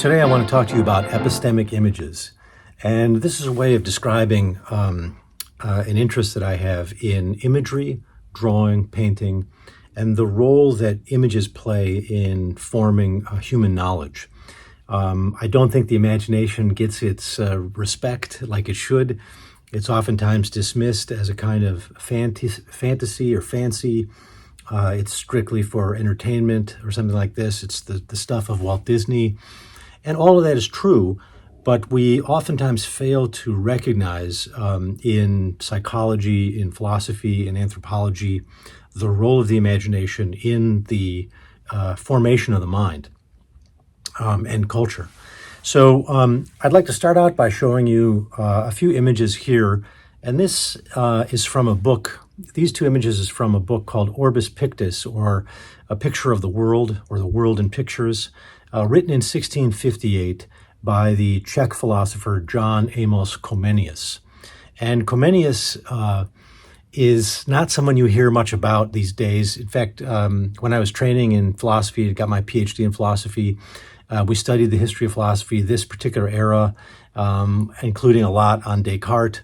Today I want to talk to you about epistemic images. And this is a way of describing an interest that I have in imagery, drawing, painting, and the role that images play in forming human knowledge. I don't think the imagination gets its respect like it should. It's oftentimes dismissed as a kind of fantasy or fancy. It's strictly for entertainment or something like this. It's the stuff of Walt Disney. And all of that is true, but we oftentimes fail to recognize in psychology, in philosophy, in anthropology, the role of the imagination in the formation of the mind and culture. So I'd like to start out by showing you a few images here. And this is from a book. These two images is from a book called Orbis Pictus, or A Picture of the World, or The World in Pictures, written in 1658 by the Czech philosopher John Amos Comenius. And Comenius is not someone you hear much about these days. In fact, when I was training in philosophy, I got my PhD in philosophy, we studied the history of philosophy, this particular era, including a lot on Descartes.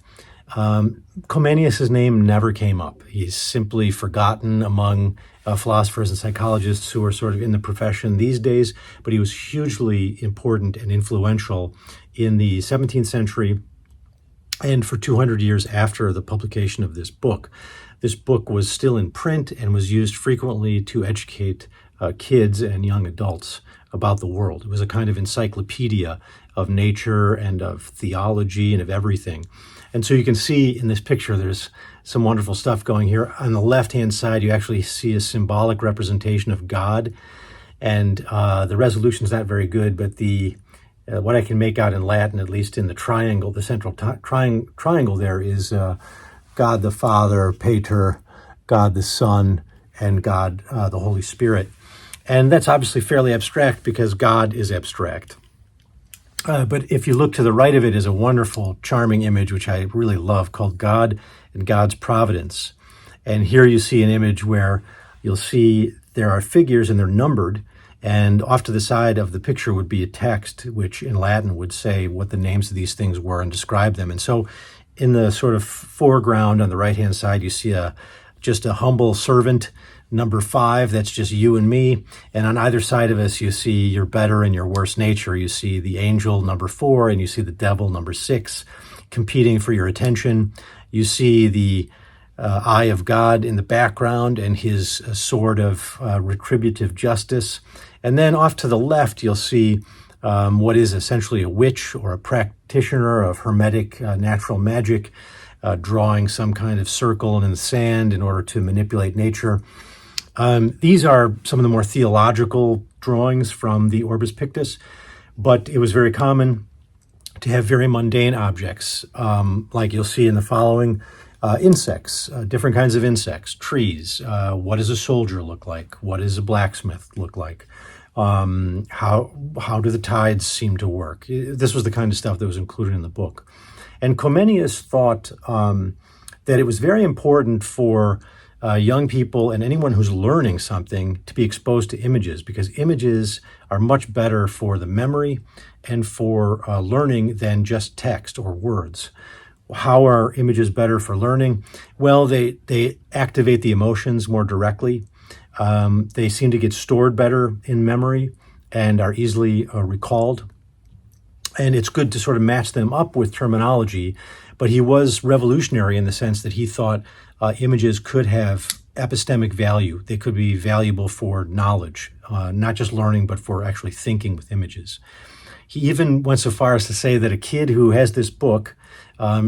Comenius' name never came up. He's simply forgotten among philosophers and psychologists who are sort of in the profession these days, but he was hugely important and influential in the 17th century and for 200 years after the publication of this book. This book was still in print and was used frequently to educate kids and young adults about the world. It was a kind of encyclopedia of nature and of theology and of everything. And so you can see in this picture, there's some wonderful stuff going here. On the left-hand side, you actually see a symbolic representation of God. And the resolution is not very good, but what I can make out in Latin, at least in the triangle, the central triangle there is God the Father, Pater, God the Son, and God the Holy Spirit. And that's obviously fairly abstract because God is abstract. But if you look to the right of it is a wonderful, charming image, which I really love, called God and God's Providence. And here you see an image where you'll see there are figures and they're numbered. And off to the side of the picture would be a text, which in Latin would say what the names of these things were and describe them. And so in the sort of foreground on the right-hand side, you see just a humble servant, number 5, that's just you and me. And on either side of us, you see your better and your worse nature. You see the angel, number 4, and you see the devil, number 6, competing for your attention. You see the eye of God in the background and his sword of retributive justice. And then off to the left, you'll see what is essentially a witch or a practitioner of hermetic natural magic, drawing some kind of circle in the sand in order to manipulate nature. These are some of the more theological drawings from the Orbis Pictus, but it was very common to have very mundane objects, like you'll see in the following, insects, different kinds of insects, trees. What does a soldier look like? What does a blacksmith look like? How do the tides seem to work? This was the kind of stuff that was included in the book. And Comenius thought that it was very important for young people and anyone who's learning something to be exposed to images, because images are much better for the memory and for learning than just text or words. How are images better for learning? Well, they activate the emotions more directly. They seem to get stored better in memory and are easily recalled. And it's good to sort of match them up with terminology. But he was revolutionary in the sense that he thought images could have epistemic value. They could be valuable for knowledge, not just learning, but for actually thinking with images. He even went so far as to say that a kid who has this book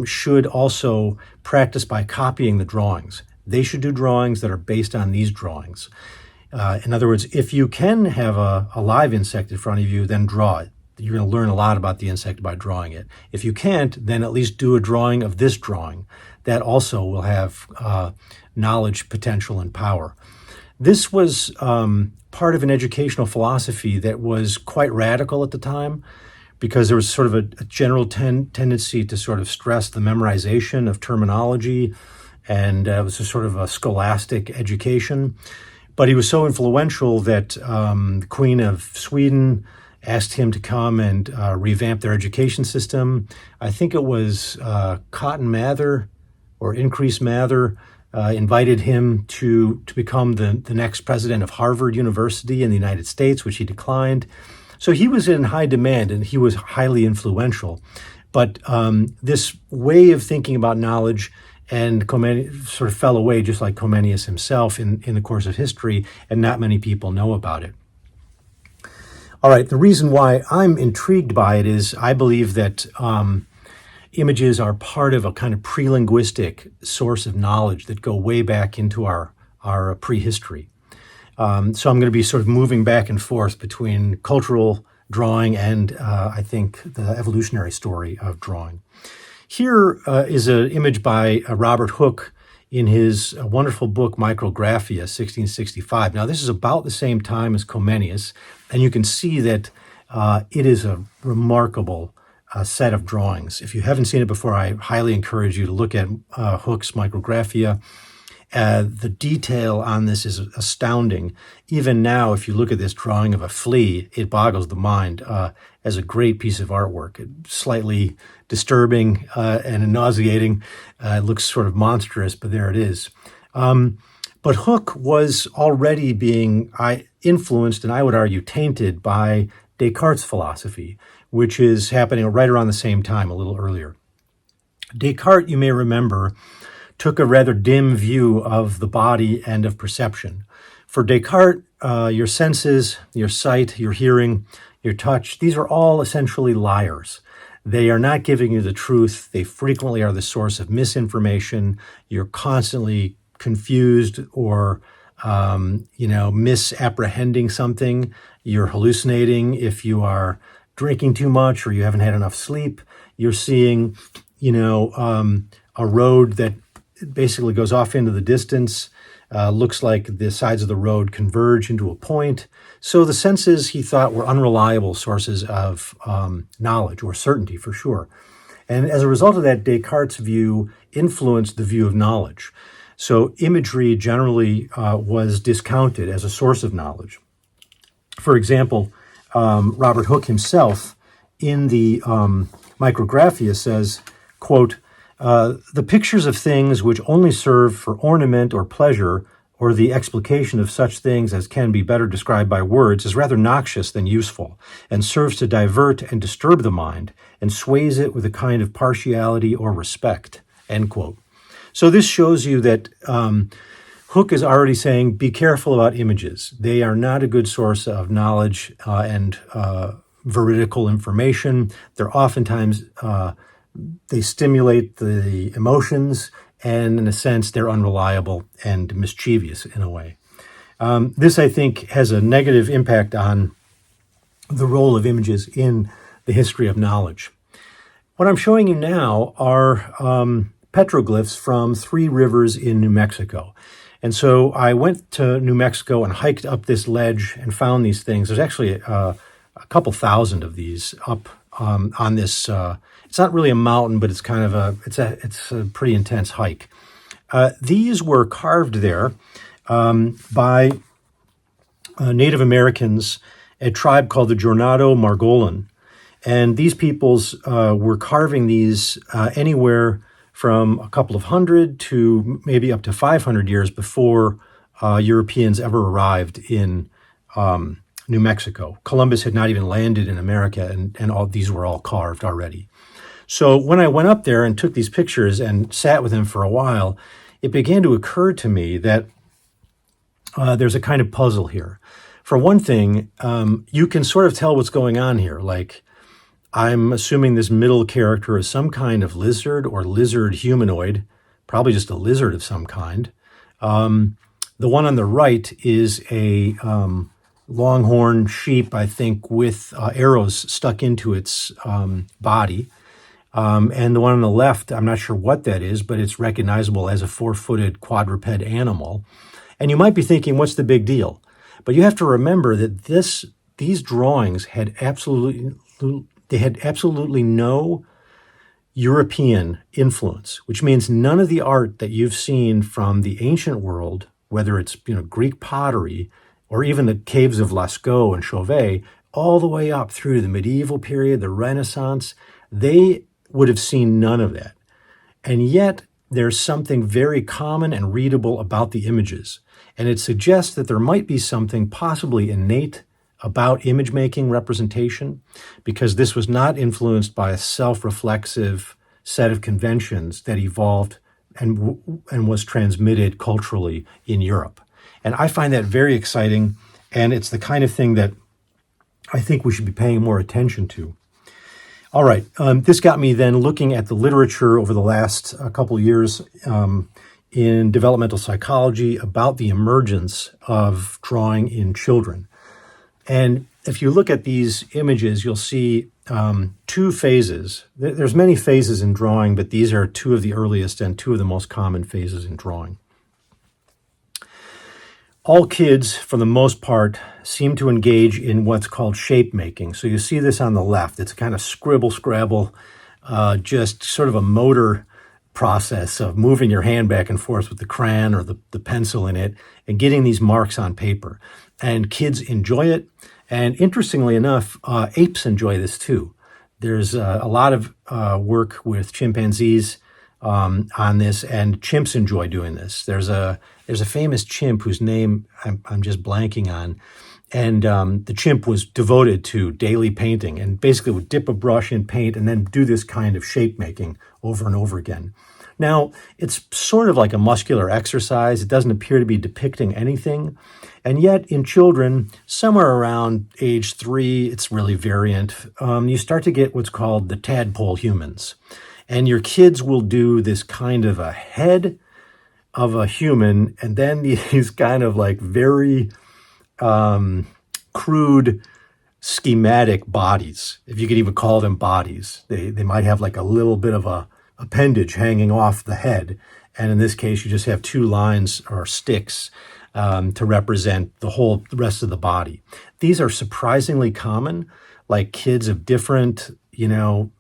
should also practice by copying the drawings. They should do drawings that are based on these drawings. In other words, if you can have a live insect in front of you, then draw it. You're going to learn a lot about the insect by drawing it. If you can't, then at least do a drawing of this drawing. That also will have knowledge, potential, and power. This was part of an educational philosophy that was quite radical at the time, because there was sort of a general tendency to sort of stress the memorization of terminology, and it was a sort of a scholastic education. But he was so influential that the Queen of Sweden asked him to come and revamp their education system. I think it was Cotton Mather or Increase Mather invited him to become the next president of Harvard University in the United States, which he declined. So he was in high demand and he was highly influential. But this way of thinking about knowledge and Comenius sort of fell away, just like Comenius himself in the course of history, and not many people know about it. All right, the reason why I'm intrigued by it is I believe that images are part of a kind of pre-linguistic source of knowledge that go way back into our prehistory. So I'm going to be sort of moving back and forth between cultural drawing and I think the evolutionary story of drawing. Here is an image by Robert Hooke in his wonderful book Micrographia, 1665. Now this is about the same time as Comenius, and you can see that it is a remarkable set of drawings. If you haven't seen it before, I highly encourage you to look at Hooke's Micrographia. The detail on this is astounding. Even now, if you look at this drawing of a flea, it boggles the mind as a great piece of artwork. It's slightly disturbing and nauseating. It looks sort of monstrous, but there it is. But Hooke was already being influenced, and I would argue tainted, by Descartes' philosophy, which is happening right around the same time, a little earlier. Descartes, you may remember, took a rather dim view of the body and of perception. For Descartes, your senses, your sight, your hearing, your touch, these are all essentially liars. They are not giving you the truth. They frequently are the source of misinformation. You're constantly confused or misapprehending something. You're hallucinating if you are drinking too much or you haven't had enough sleep. You're seeing, a road that basically goes off into the distance, looks like the sides of the road converge into a point. So the senses, he thought, were unreliable sources of knowledge or certainty for sure. And as a result of that, Descartes' view influenced the view of knowledge. So imagery generally was discounted as a source of knowledge. For example, Robert Hooke himself in the Micrographia says, quote, the pictures of things which only serve for ornament or pleasure, or the explication of such things as can be better described by words, is rather noxious than useful, and serves to divert and disturb the mind, and sways it with a kind of partiality or respect, end quote. So this shows you that Hooke is already saying, be careful about images. They are not a good source of knowledge and veridical information. They're oftentimes they stimulate the emotions, and in a sense, they're unreliable and mischievous in a way. This, I think, has a negative impact on the role of images in the history of knowledge. What I'm showing you now are petroglyphs from 3 rivers in New Mexico. And so I went to New Mexico and hiked up this ledge and found these things. There's actually a couple thousand of these up on this. It's not really a mountain, but it's kind of it's a pretty intense hike. These were carved there by Native Americans, a tribe called the Jornado Margolin. And these peoples were carving these anywhere from a couple of hundred to maybe up to 500 years before Europeans ever arrived in New Mexico. Columbus had not even landed in America, and all these were all carved already. So when I went up there and took these pictures and sat with them for a while, it began to occur to me that there's a kind of puzzle here. For one thing, you can sort of tell what's going on here. Like, I'm assuming this middle character is some kind of lizard or lizard humanoid, probably just a lizard of some kind. The one on the right is a longhorn sheep, I think, with arrows stuck into its body. And the one on the left, I'm not sure what that is, but it's recognizable as a 4-footed quadruped animal. And you might be thinking, what's the big deal? But you have to remember that these drawings had absolutely no European influence, which means none of the art that you've seen from the ancient world, whether it's Greek pottery or even the caves of Lascaux and Chauvet, all the way up through the medieval period, the Renaissance, they would have seen none of that. And yet, there's something very common and readable about the images. And it suggests that there might be something possibly innate about image making representation, because this was not influenced by a self-reflexive set of conventions that evolved and was transmitted culturally in Europe. And I find that very exciting, and it's the kind of thing that I think we should be paying more attention to. All right, this got me then looking at the literature over the last couple years in developmental psychology about the emergence of drawing in children. And if you look at these images, you'll see two phases. There's many phases in drawing, but these are two of the earliest and two of the most common phases in drawing. All kids, for the most part, seem to engage in what's called shape making. So you see this on the left. It's a kind of scribble, scrabble, just sort of a motor process of moving your hand back and forth with the crayon or the pencil in it and getting these marks on paper. And kids enjoy it. And interestingly enough, apes enjoy this too. There's a lot of work with chimpanzees on this, and chimps enjoy doing this. There's a famous chimp whose name I'm just blanking on, and the chimp was devoted to daily painting and basically would dip a brush in paint and then do this kind of shape making over and over again. Now, it's sort of like a muscular exercise. It doesn't appear to be depicting anything. And yet in children, somewhere around age 3, it's really variant, you start to get what's called the tadpole humans. And your kids will do this kind of a head of a human, and then these kind of like very crude schematic bodies, if you could even call them bodies. They might have like a little bit of a appendage hanging off the head. And in this case, you just have 2 lines or sticks to represent the rest of the body. These are surprisingly common, like kids of different,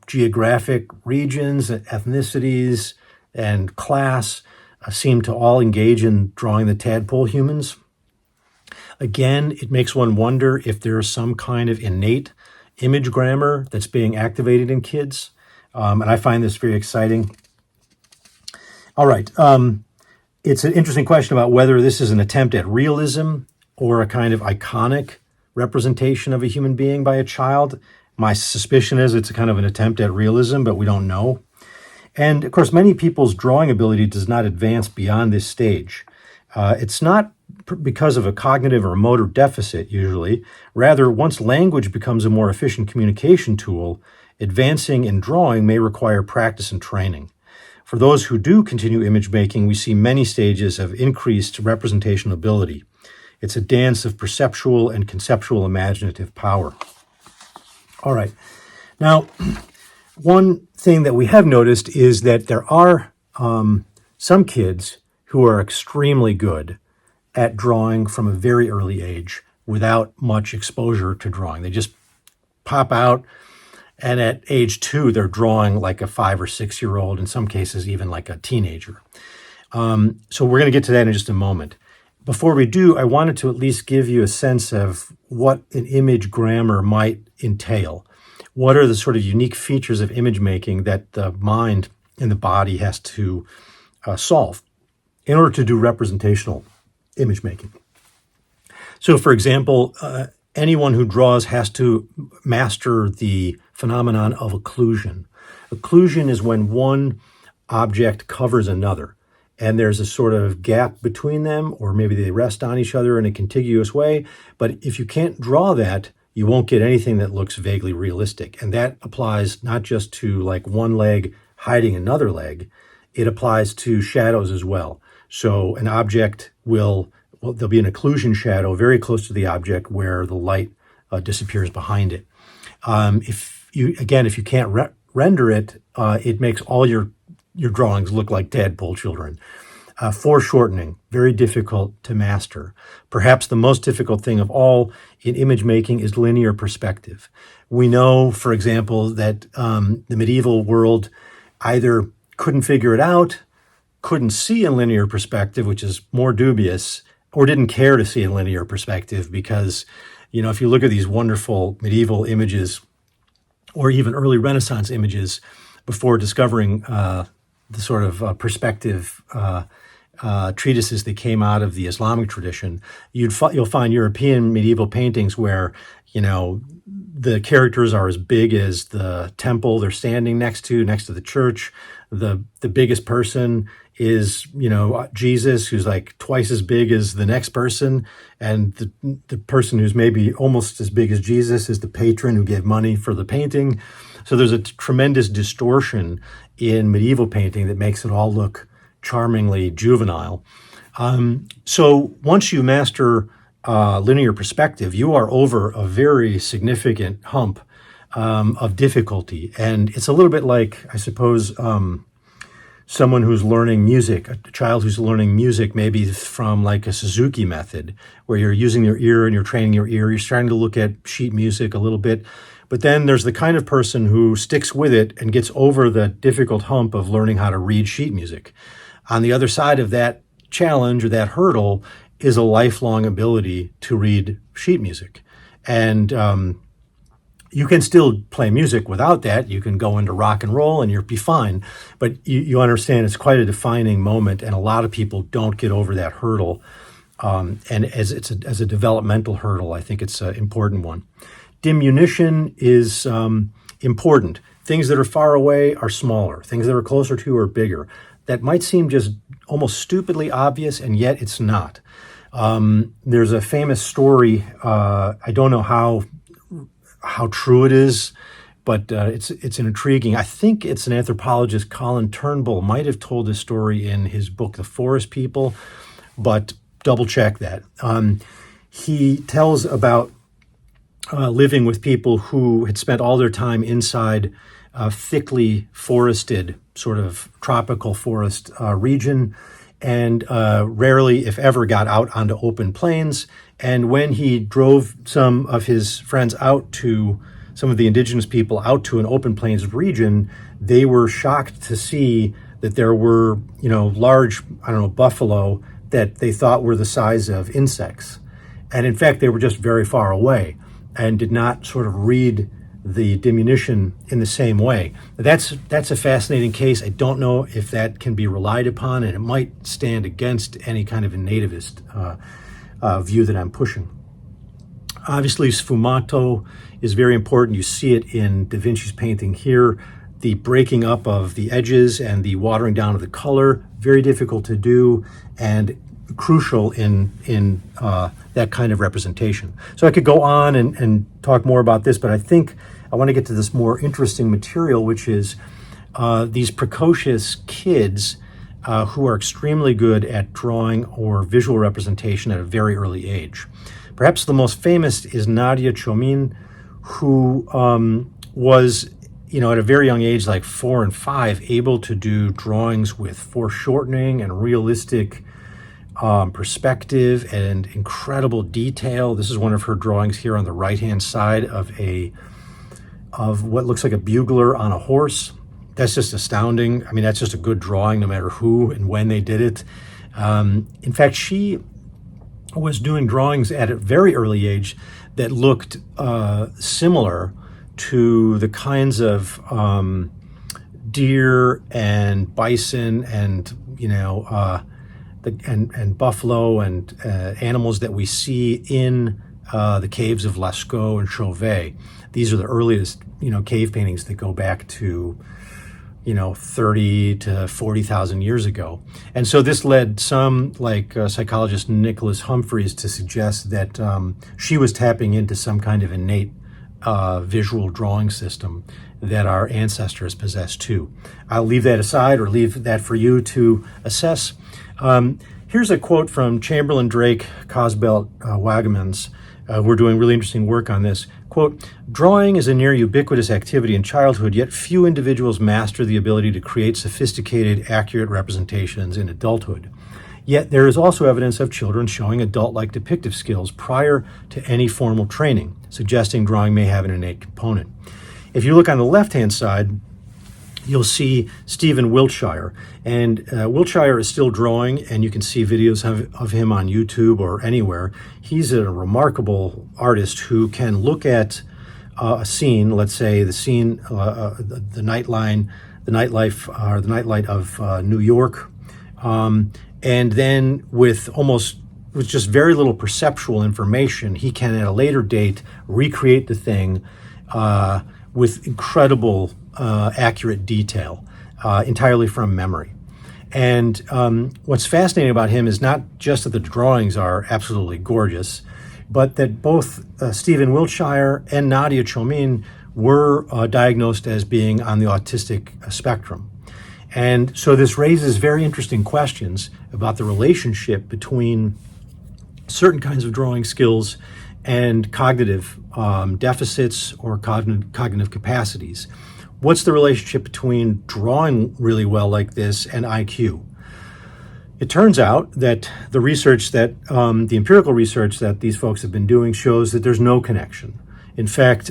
geographic regions, ethnicities, and class seem to all engage in drawing the tadpole humans. Again, it makes one wonder if there's some kind of innate image grammar that's being activated in kids. And I find this very exciting. All right. It's an interesting question about whether this is an attempt at realism or a kind of iconic representation of a human being by a child. My suspicion is it's a kind of an attempt at realism, but we don't know. And of course, many people's drawing ability does not advance beyond this stage. It's not because of a cognitive or motor deficit, usually. Rather, once language becomes a more efficient communication tool, advancing in drawing may require practice and training. For those who do continue image making, we see many stages of increased representational ability. It's a dance of perceptual and conceptual imaginative power. All right. Now, one thing that we have noticed is that there are some kids who are extremely good at drawing from a very early age without much exposure to drawing. They just pop out, and at age 2, they're drawing like a 5 or 6 year old, in some cases even like a teenager. So we're going to get to that in just a moment. Before we do, I wanted to at least give you a sense of what an image grammar might entail. What are the sort of unique features of image making that the mind and the body has to solve in order to do representational image making? So, for example, anyone who draws has to master the phenomenon of occlusion. Occlusion is when one object covers another, and there's a sort of gap between them, or maybe they rest on each other in a contiguous way. But if you can't draw that, you won't get anything that looks vaguely realistic. And that applies not just to like one leg hiding another leg, it applies to shadows as well. So an object there'll be an occlusion shadow very close to the object where the light disappears behind it. If you can't render it, it makes all your drawings look like tadpole children. Foreshortening, very difficult to master. Perhaps the most difficult thing of all in image making is linear perspective. We know, for example, that the medieval world either couldn't figure it out, couldn't see in linear perspective, which is more dubious, or didn't care to see in linear perspective because If you look at these wonderful medieval images or even early Renaissance images before discovering the sort of perspective treatises that came out of the Islamic tradition, you'll find European medieval paintings where, the characters are as big as the temple they're standing next to the church. The biggest person is, Jesus, who's like twice as big as the next person. And the person who's maybe almost as big as Jesus is the patron who gave money for the painting. So there's a tremendous distortion in medieval painting that makes it all look charmingly juvenile. So once you master linear perspective, you are over a very significant hump of difficulty. And it's a little bit like, I suppose, someone who's learning music, a child who's learning music, maybe from like a Suzuki method, where you're using your ear and you're training your ear. You're starting to look at sheet music a little bit. But then there's the kind of person who sticks with it and gets over the difficult hump of learning how to read sheet music. On the other side of that challenge or that hurdle is a lifelong ability to read sheet music. And you can still play music without that. You can go into rock and roll and you'll be fine. But you understand it's quite a defining moment, and a lot of people don't get over that hurdle. And as a developmental hurdle, I think it's an important one. Diminution is important. Things that are far away are smaller. Things that are closer to are bigger. That might seem just almost stupidly obvious, and yet it's not. There's a famous story. I don't know how true it is, but it's an intriguing. I think it's an anthropologist, Colin Turnbull, might have told this story in his book, The Forest People, but double check that. He tells about living with people who had spent all their time inside a thickly forested, sort of tropical forest region, and rarely, if ever, got out onto open plains. And when he drove some of his friends out to, some of the indigenous people out to an open plains region, they were shocked to see that there were, large, buffalo that they thought were the size of insects. And in fact, they were just very far away and did not sort of read the diminution in the same way. That's a fascinating case. I don't know if that can be relied upon, and it might stand against any kind of a nativist view that I'm pushing. Obviously, sfumato is very important. You see it in Da Vinci's painting here. The breaking up of the edges and the watering down of the color, very difficult to do and crucial in that kind of representation. So I could go on and talk more about this, but I think I want to get to this more interesting material, which is these precocious kids who are extremely good at drawing or visual representation at a very early age. Perhaps the most famous is Nadia Chomin, who was, at a very young age, like 4 and 5, able to do drawings with foreshortening and realistic perspective and incredible detail. This is one of her drawings here on the right-hand side of what looks like a bugler on a horse. That's just astounding. I mean, that's just a good drawing no matter who and when they did it. In fact, she was doing drawings at a very early age that looked similar to the kinds of deer and bison and, and buffalo and animals that we see in the caves of Lascaux and Chauvet. These are the earliest, cave paintings that go back to, 30 to 40,000 years ago. And so this led some, like psychologist Nicholas Humphreys, to suggest that she was tapping into some kind of innate visual drawing system that our ancestors possessed too. I'll leave that aside, or leave that for you to assess. Here's a quote from Chamberlain, Drake, Cosbelt, Wagemans. We're doing really interesting work on this. Quote, "Drawing is a near ubiquitous activity in childhood, yet few individuals master the ability to create sophisticated, accurate representations in adulthood. Yet there is also evidence of children showing adult-like depictive skills prior to any formal training, suggesting drawing may have an innate component." If you look on the left-hand side, you'll see Stephen Wiltshire. And Wiltshire is still drawing, and you can see videos of him on YouTube or anywhere. He's a remarkable artist who can look at a scene, let's say the scene, the nightline, the nightlife, or the nightlight of New York, and then with just very little perceptual information, he can at a later date recreate the thing with incredible accurate detail, entirely from memory. And what's fascinating about him is not just that the drawings are absolutely gorgeous, but that both Stephen Wiltshire and Nadia Chomin were diagnosed as being on the autistic spectrum. And so this raises very interesting questions about the relationship between certain kinds of drawing skills and cognitive deficits or cognitive capacities. What's the relationship between drawing really well like this and IQ? It turns out that the research that, the empirical research that these folks have been doing shows that there's no connection. In fact,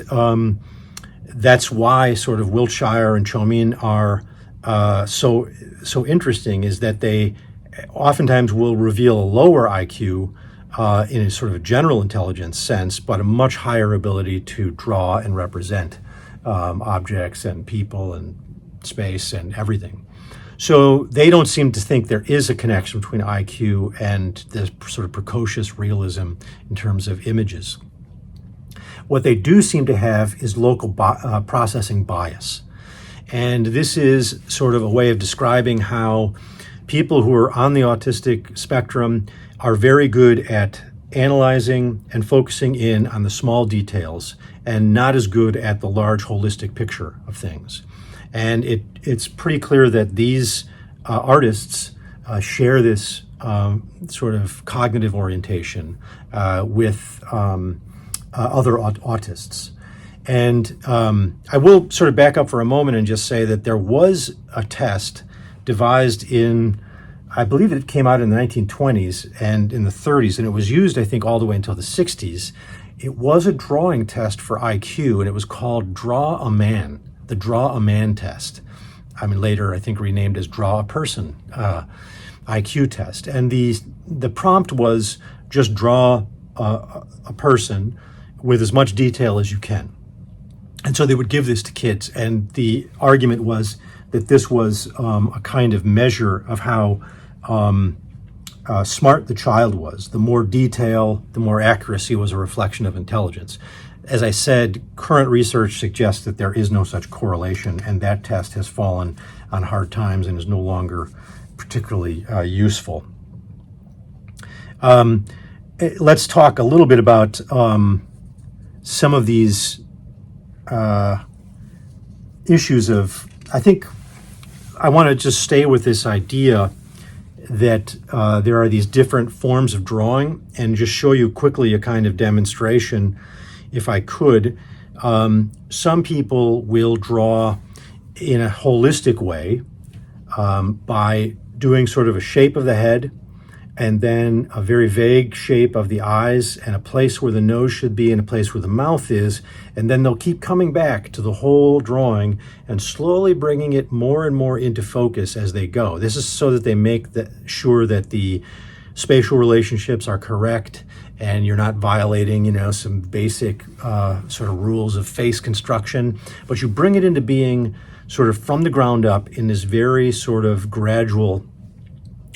that's why sort of Wiltshire and Chomin are so interesting, is that they oftentimes will reveal a lower IQ in a sort of a general intelligence sense, but a much higher ability to draw and represent objects and people and space and everything. So they don't seem to think there is a connection between IQ and this sort of precocious realism in terms of images. What they do seem to have is local processing bias. And this is sort of a way of describing how people who are on the autistic spectrum are very good at analyzing and focusing in on the small details and not as good at the large holistic picture of things. And it's pretty clear that these artists share this sort of cognitive orientation with other autists. And I will sort of back up for a moment and just say that there was a test devised in, I believe it came out in the 1920s and in the 30s, and it was used, I think, all the way until the 60s. It was a drawing test for IQ, and it was called Draw a Man, the Draw a Man test. I mean, later, I think renamed as Draw a Person IQ test. And the prompt was just draw a person with as much detail as you can. And so they would give this to kids, and the argument was that this was a kind of measure of how smart the child was. The more detail, the more accuracy was a reflection of intelligence. As I said, current research suggests that there is no such correlation, and that test has fallen on hard times and is no longer particularly useful. Let's talk a little bit about some of these issues of, I think I want to just stay with this idea that there are these different forms of drawing, and just show you quickly a kind of demonstration, if I could. Some people will draw in a holistic way by doing sort of a shape of the head, and then a very vague shape of the eyes, and a place where the nose should be, and a place where the mouth is, and then they'll keep coming back to the whole drawing and slowly bringing it more and more into focus as they go. This is so that they make sure that the spatial relationships are correct, and you're not violating, some basic sort of rules of face construction, but you bring it into being sort of from the ground up in this very sort of gradual,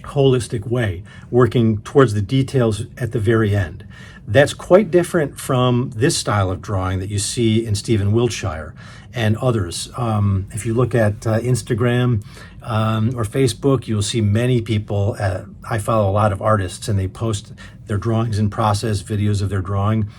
holistic way, working towards the details at the very end. That's quite different from this style of drawing that you see in Stephen Wiltshire and others. If you look at Instagram or Facebook, you'll see many people. I follow a lot of artists, and they post their drawings in process, videos of their drawing.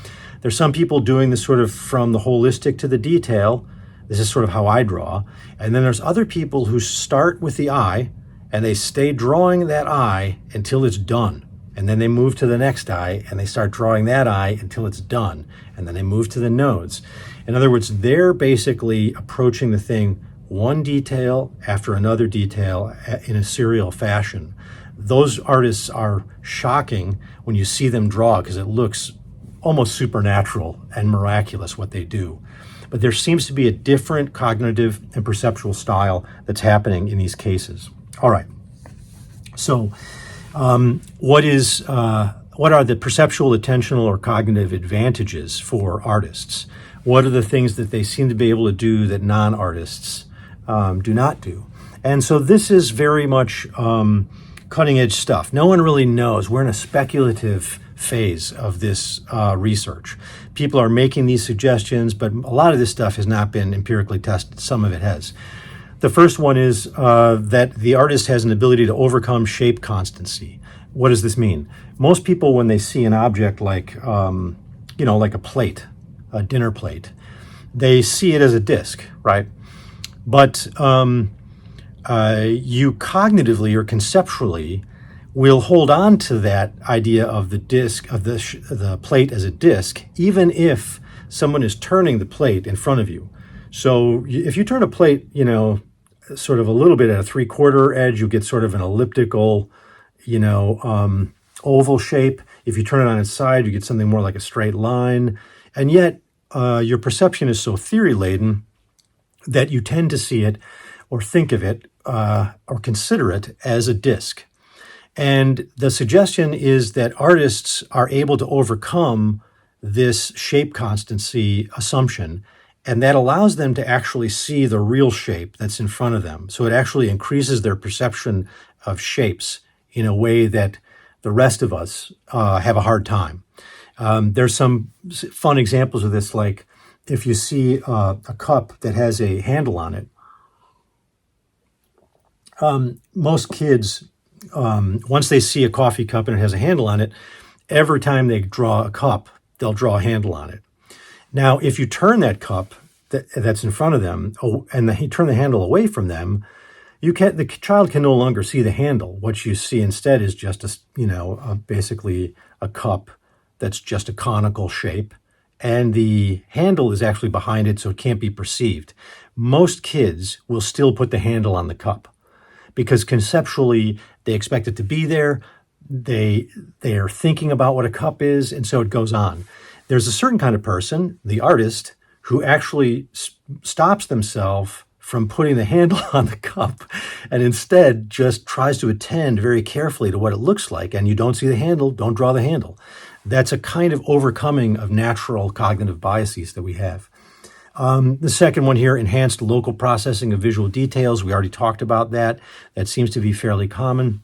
There's some people doing this sort of from the holistic to the detail. This is sort of how I draw. And then there's other people who start with the eye, and they stay drawing that eye until it's done. And then they move to the next eye, and they start drawing that eye until it's done. And then they move to the nose. In other words, they're basically approaching the thing one detail after another detail in a serial fashion. Those artists are shocking when you see them draw, because it looks almost supernatural and miraculous what they do. but there seems to be a different cognitive and perceptual style that's happening in these cases. All right. So, what are the perceptual, attentional, or cognitive advantages for artists? What are the things that they seem to be able to do that non-artists do not do? And so this is very much cutting edge stuff. No one really knows. We're in a speculative phase of this research. People are making these suggestions, but a lot of this stuff has not been empirically tested. Some of it has. The first one is that the artist has an ability to overcome shape constancy. What does this mean? Most people, when they see an object like, like a plate, a dinner plate, they see it as a disc, right? But you cognitively or conceptually will hold on to that idea of the disc, of the plate as a disc, even if someone is turning the plate in front of you. So if you turn a plate, sort of a little bit at a 3/4 edge, you get sort of an elliptical, oval shape. If you turn it on its side, you get something more like a straight line. And yet your perception is so theory laden that you tend to see it or think of it or consider it as a disc. And the suggestion is that artists are able to overcome this shape constancy assumption, and that allows them to actually see the real shape that's in front of them. So it actually increases their perception of shapes in a way that the rest of us have a hard time. There's some fun examples of this, like if you see a cup that has a handle on it. Most kids, once they see a coffee cup and it has a handle on it, every time they draw a cup, they'll draw a handle on it. Now, if you turn that cup that's in front of them and you turn the handle away from them, the child can no longer see the handle. What you see instead is just basically a cup that's just a conical shape, and the handle is actually behind it, so it can't be perceived. Most kids will still put the handle on the cup because conceptually they expect it to be there. They are thinking about what a cup is, and so it goes on. There's a certain kind of person, the artist, who actually stops themselves from putting the handle on the cup and instead just tries to attend very carefully to what it looks like. And you don't see the handle, don't draw the handle. That's a kind of overcoming of natural cognitive biases that we have. The second one here, enhanced local processing of visual details. We already talked about that. That seems to be fairly common.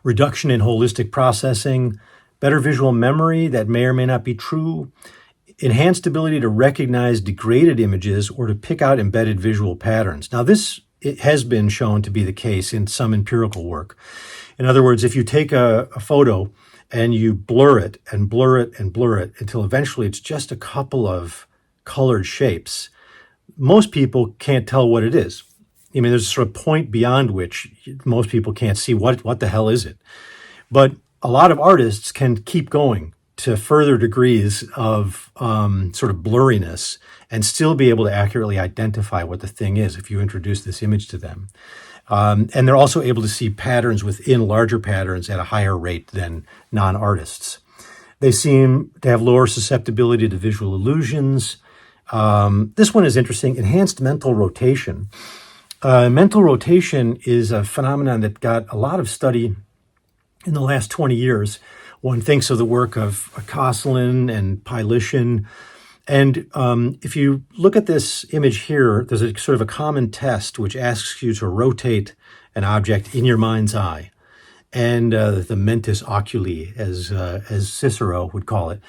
Reduction in holistic processing, better visual memory, that may or may not be true. Enhanced ability to recognize degraded images or to pick out embedded visual patterns. Now, it has been shown to be the case in some empirical work. In other words, if you take a photo and you blur it and blur it and blur it until eventually it's just a couple of colored shapes, most people can't tell what it is. I mean, there's a sort of point beyond which most people can't see what the hell is it. But a lot of artists can keep going to further degrees of sort of blurriness and still be able to accurately identify what the thing is if you introduce this image to them. And they're also able to see patterns within larger patterns at a higher rate than non-artists. They seem to have lower susceptibility to visual illusions. This one is interesting, enhanced mental rotation. Mental rotation is a phenomenon that got a lot of study in the last 20 years. One thinks of the work of Kosselin and Pylishin. And if you look at this image here, there's a sort of a common test which asks you to rotate an object in your mind's eye. And the mentis oculi, as Cicero would call it.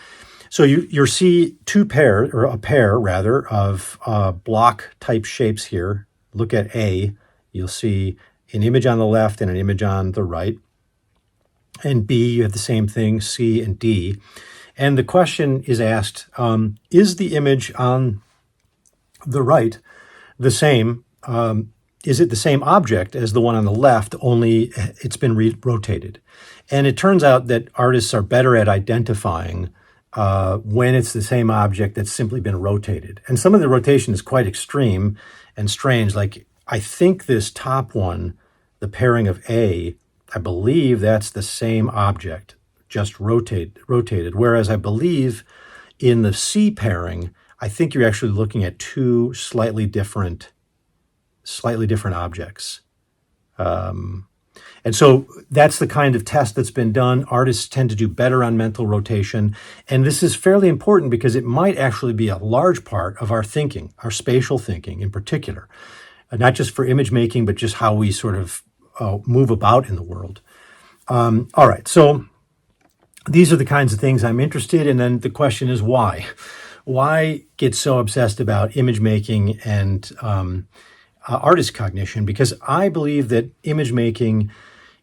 So you see a pair of block type shapes here. Look at A, you'll see an image on the left and an image on the right. And B, you have the same thing, C and D. And the question is asked, is the image on the right the same? Is it the same object as the one on the left, only it's been rotated? And it turns out that artists are better at identifying when it's the same object that's simply been rotated. And some of the rotation is quite extreme and strange. Like, I think this top one, the pairing of A, I believe that's the same object, just rotated. Whereas I believe in the C pairing, I think you're actually looking at two slightly different objects. And so that's the kind of test that's been done. Artists tend to do better on mental rotation. And this is fairly important because it might actually be a large part of our thinking, our spatial thinking in particular, not just for image making, but just how we sort of move about in the world. All right, so these are the kinds of things I'm interested in. And then the question is why? Why get so obsessed about image making and artist cognition? Because I believe that image making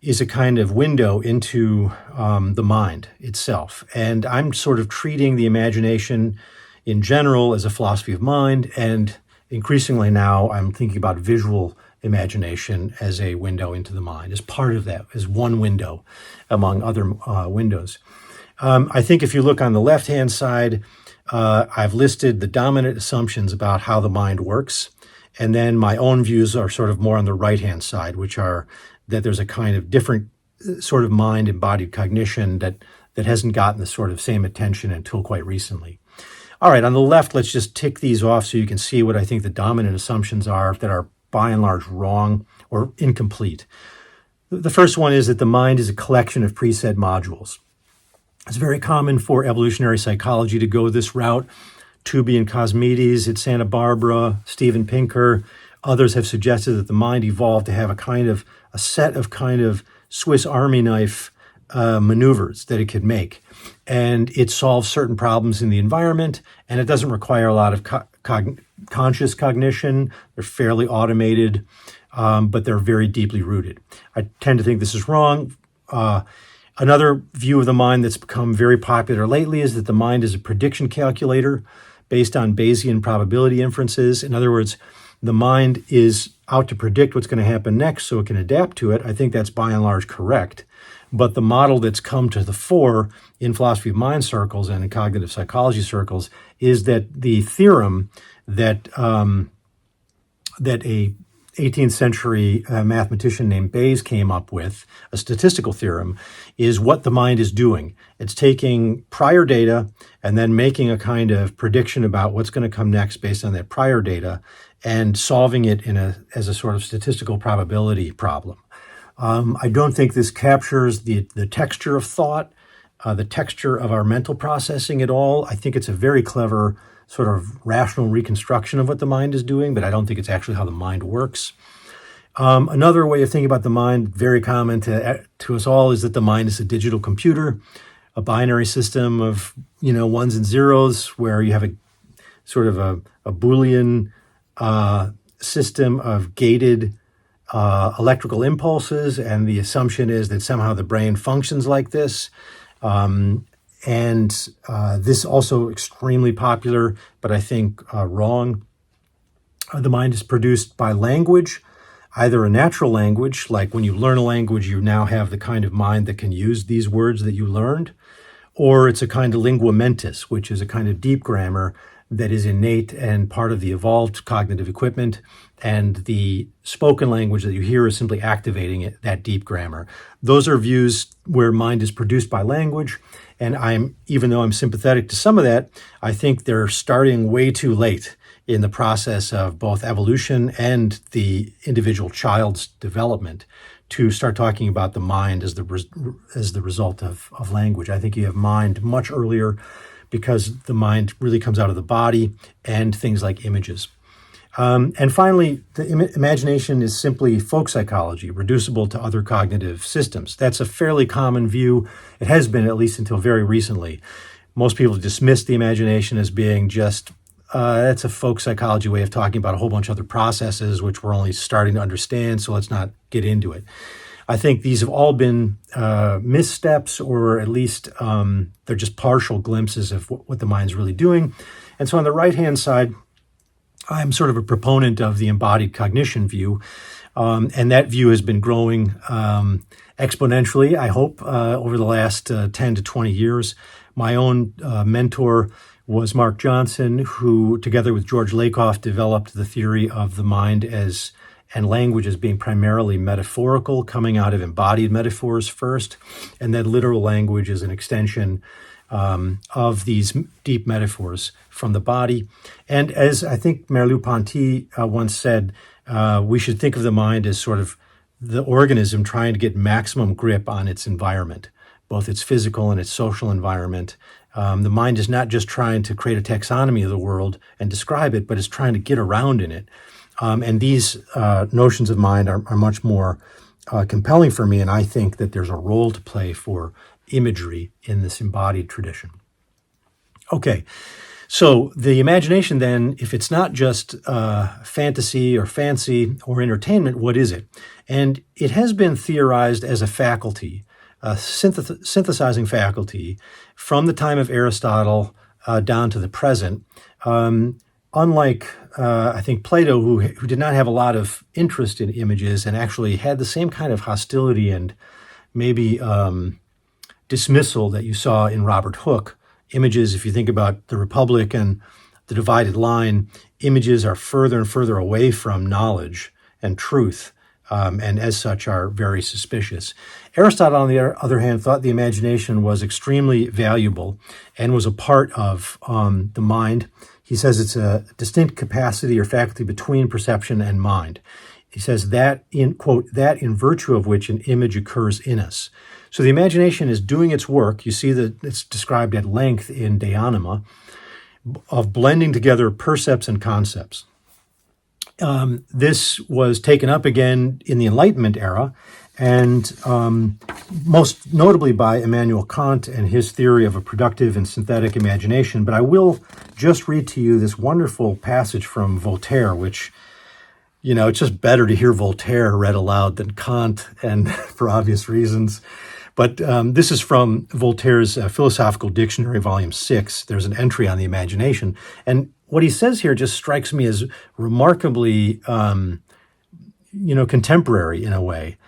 is a kind of window into the mind itself. And I'm sort of treating the imagination in general as a philosophy of mind. And increasingly now I'm thinking about visual imagination as a window into the mind, as part of that, as one window among other windows. I think if you look on the left-hand side, I've listed the dominant assumptions about how the mind works. And then my own views are sort of more on the right-hand side, which are that there's a kind of different sort of mind-embodied cognition that hasn't gotten the sort of same attention until quite recently. All right, on the left, let's just tick these off so you can see what I think the dominant assumptions are that are by and large wrong or incomplete. The first one is that the mind is a collection of preset modules. It's very common for evolutionary psychology to go this route. Tooby and Cosmides at Santa Barbara, Steven Pinker, others have suggested that the mind evolved to have a set of kind of Swiss Army knife maneuvers that it could make. And it solves certain problems in the environment, and it doesn't require a lot of conscious cognition. They're fairly automated, but they're very deeply rooted. I tend to think this is wrong. Another view of the mind that's become very popular lately is that the mind is a prediction calculator based on Bayesian probability inferences. In other words, the mind is out to predict what's going to happen next so it can adapt to it. I think that's by and large correct. But the model that's come to the fore in philosophy of mind circles and in cognitive psychology circles is that the theorem that a 18th century mathematician named Bayes came up with, a statistical theorem, is what the mind is doing. It's taking prior data and then making a kind of prediction about what's going to come next based on that prior data and solving it as a sort of statistical probability problem. I don't think this captures the texture of thought, the texture of our mental processing at all. I think it's a very clever sort of rational reconstruction of what the mind is doing, but I don't think it's actually how the mind works. Another way of thinking about the mind, very common to us all, is that the mind is a digital computer, a binary system of ones and zeros, where you have a sort of a Boolean system of gated electrical impulses, and the assumption is that somehow the brain functions like this. And this also extremely popular, but I think wrong. The mind is produced by language, either a natural language, like when you learn a language, you now have the kind of mind that can use these words that you learned, or it's a kind of lingua mentis, which is a kind of deep grammar that is innate and part of the evolved cognitive equipment, and the spoken language that you hear is simply activating it, that deep grammar. Those are views where mind is produced by language, and even though I'm sympathetic to some of that, I think they're starting way too late in the process of both evolution and the individual child's development to start talking about the mind as the result of language. I think you have mind much earlier, because the mind really comes out of the body and things like images. And finally, the imagination is simply folk psychology, reducible to other cognitive systems. That's a fairly common view. It has been, at least until very recently. Most people dismiss the imagination as being just, that's a folk psychology way of talking about a whole bunch of other processes, which we're only starting to understand, so let's not get into it. I think these have all been missteps, or at least they're just partial glimpses of what the mind's really doing. And so on the right-hand side, I'm sort of a proponent of the embodied cognition view, and that view has been growing exponentially, I hope, over the last 10 to 20 years. My own mentor was Mark Johnson, who, together with George Lakoff, developed the theory of the mind and language as being primarily metaphorical, coming out of embodied metaphors first, and then literal language as an extension of these deep metaphors from the body. And as I think Merleau-Ponty once said, we should think of the mind as sort of the organism trying to get maximum grip on its environment, both its physical and its social environment. The mind is not just trying to create a taxonomy of the world and describe it, but is trying to get around in it. And these notions of mind are much more compelling for me, and I think that there's a role to play for imagery in this embodied tradition. Okay, so the imagination then, if it's not just fantasy or fancy or entertainment, what is it? And it has been theorized as a faculty, a synthesizing faculty from the time of Aristotle down to the present. Unlike, I think, Plato, who did not have a lot of interest in images and actually had the same kind of hostility and maybe dismissal that you saw in Robert Hooke. Images, if you think about the Republic and the divided line, images are further and further away from knowledge and truth, and as such are very suspicious. Aristotle, on the other hand, thought the imagination was extremely valuable and was a part of the mind. He says it's a distinct capacity or faculty between perception and mind. He says that in, quote, that in virtue of which an image occurs in us. So the imagination is doing its work. You see that it's described at length in De Anima, of blending together percepts and concepts. This was taken up again in the Enlightenment era, and most notably by Immanuel Kant and his theory of a productive and synthetic imagination. But I will just read to you this wonderful passage from Voltaire, which, you know, it's just better to hear Voltaire read aloud than Kant, and for obvious reasons. But this is from Voltaire's Philosophical Dictionary, Volume 6. There's an entry on the imagination. And what he says here just strikes me as remarkably, contemporary in a way.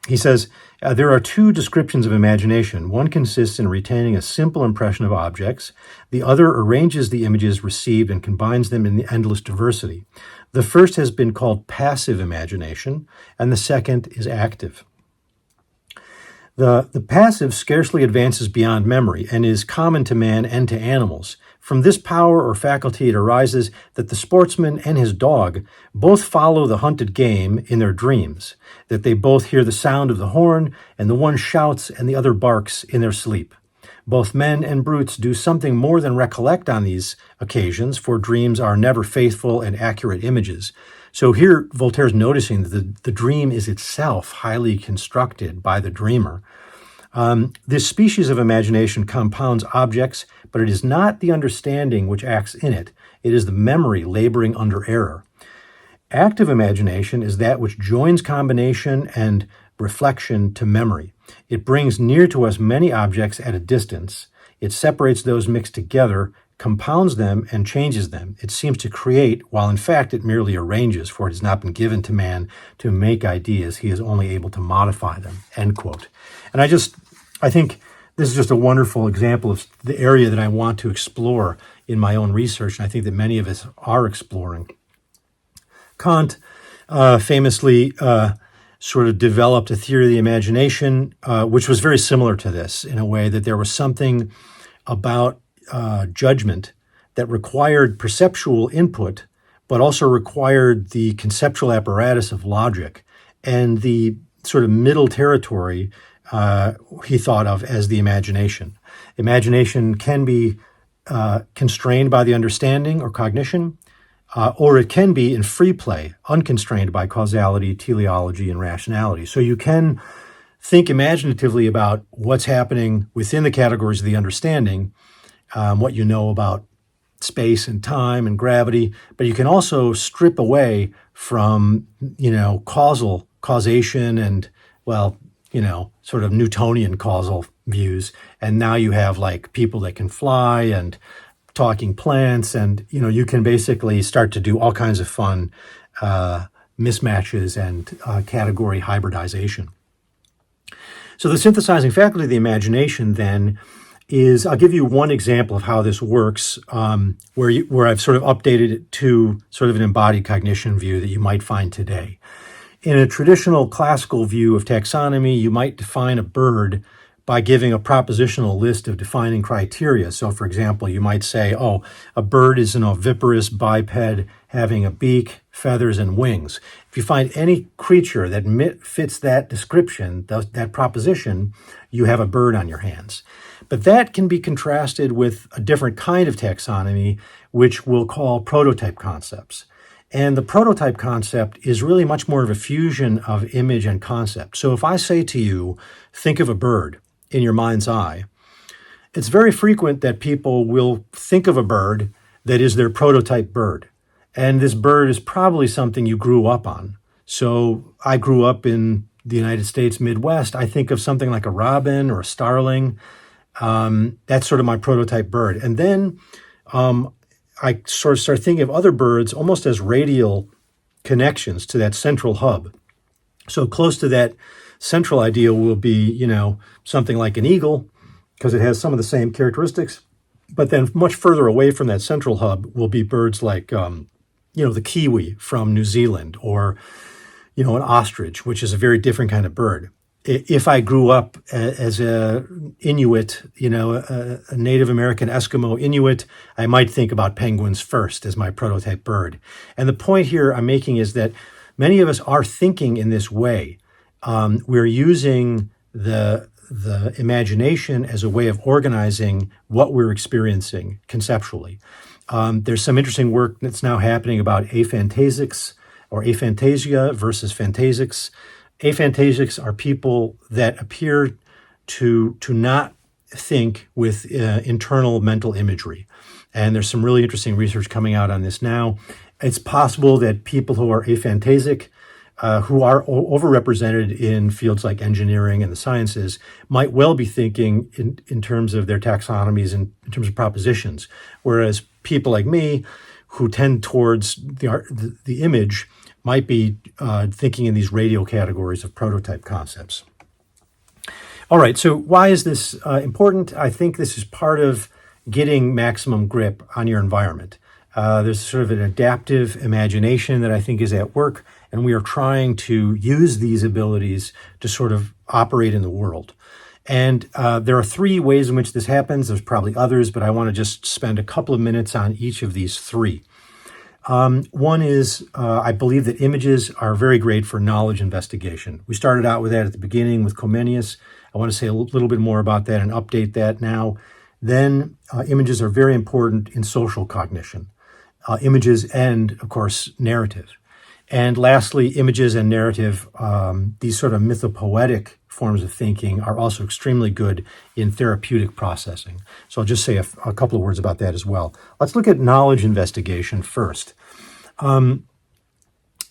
He says, there are two descriptions of imagination. One consists in retaining a simple impression of objects. The other arranges the images received and combines them in the endless diversity. The first has been called passive imagination, and the second is active. The passive scarcely advances beyond memory and is common to man and to animals. From this power or faculty it arises that the sportsman and his dog both follow the hunted game in their dreams, that they both hear the sound of the horn, and the one shouts and the other barks in their sleep. Both men and brutes do something more than recollect on these occasions, for dreams are never faithful and accurate images. So here Voltaire's noticing that the dream is itself highly constructed by the dreamer. This species of imagination compounds objects, but it is not the understanding which acts in it. It is the memory laboring under error. Active imagination is that which joins combination and reflection to memory. It brings near to us many objects at a distance. It separates those mixed together, compounds them, and changes them. It seems to create, while in fact it merely arranges, for it has not been given to man to make ideas. He is only able to modify them, end quote. And I think this is just a wonderful example of the area that I want to explore in my own research, and I think that many of us are exploring. Kant famously sort of developed a theory of the imagination, which was very similar to this, in a way that there was something about judgment that required perceptual input, but also required the conceptual apparatus of logic, and the sort of middle territory he thought of as the imagination. Imagination can be constrained by the understanding or cognition, or it can be in free play, unconstrained by causality, teleology, and rationality. So you can think imaginatively about what's happening within the categories of the understanding, what you know about space and time and gravity, but you can also strip away from, causation and, sort of Newtonian causal views. And now you have like people that can fly and talking plants, and, you can basically start to do all kinds of fun mismatches and category hybridization. So the synthesizing faculty of the imagination then is, I'll give you one example of how this works, where I've sort of updated it to sort of an embodied cognition view that you might find today. In a traditional classical view of taxonomy, you might define a bird by giving a propositional list of defining criteria. So, for example, you might say, oh, a bird is an oviparous biped having a beak, feathers, and wings. If you find any creature that fits that description, that proposition, you have a bird on your hands. But that can be contrasted with a different kind of taxonomy, which we'll call prototype concepts. And the prototype concept is really much more of a fusion of image and concept. So if I say to you, think of a bird in your mind's eye, it's very frequent that people will think of a bird that is their prototype bird. And this bird is probably something you grew up on. So I grew up in the United States Midwest. I think of something like a robin or a starling. That's sort of my prototype bird. And then I sort of start thinking of other birds almost as radial connections to that central hub. So close to that central idea will be, something like an eagle, because it has some of the same characteristics. But then much further away from that central hub will be birds like, the kiwi from New Zealand, or, an ostrich, which is a very different kind of bird. If I grew up as a Inuit, a Native American Eskimo Inuit, I might think about penguins first as my prototype bird. And the point here I'm making is that many of us are thinking in this way. We're using the imagination as a way of organizing what we're experiencing conceptually. There's some interesting work that's now happening about aphantasics or aphantasia versus phantasics. Aphantasics are people that appear to not think with internal mental imagery. And there's some really interesting research coming out on this now. It's possible that people who are aphantasic, who are overrepresented in fields like engineering and the sciences, might well be thinking in terms of their taxonomies and in terms of propositions. Whereas people like me, who tend towards the image, might be thinking in these radial categories of prototype concepts. All right, so why is this important? I think this is part of getting maximum grip on your environment. There's sort of an adaptive imagination that I think is at work, and we are trying to use these abilities to sort of operate in the world. And there are three ways in which this happens. There's probably others, but I want to just spend a couple of minutes on each of these three. One is, I believe that images are very great for knowledge investigation. We started out with that at the beginning with Comenius. I want to say a little bit more about that and update that now. Then images are very important in social cognition. Images and, of course, narrative. And lastly, images and narrative, these sort of mythopoetic forms of thinking are also extremely good in therapeutic processing. So I'll just say a couple of words about that as well. Let's look at knowledge investigation first.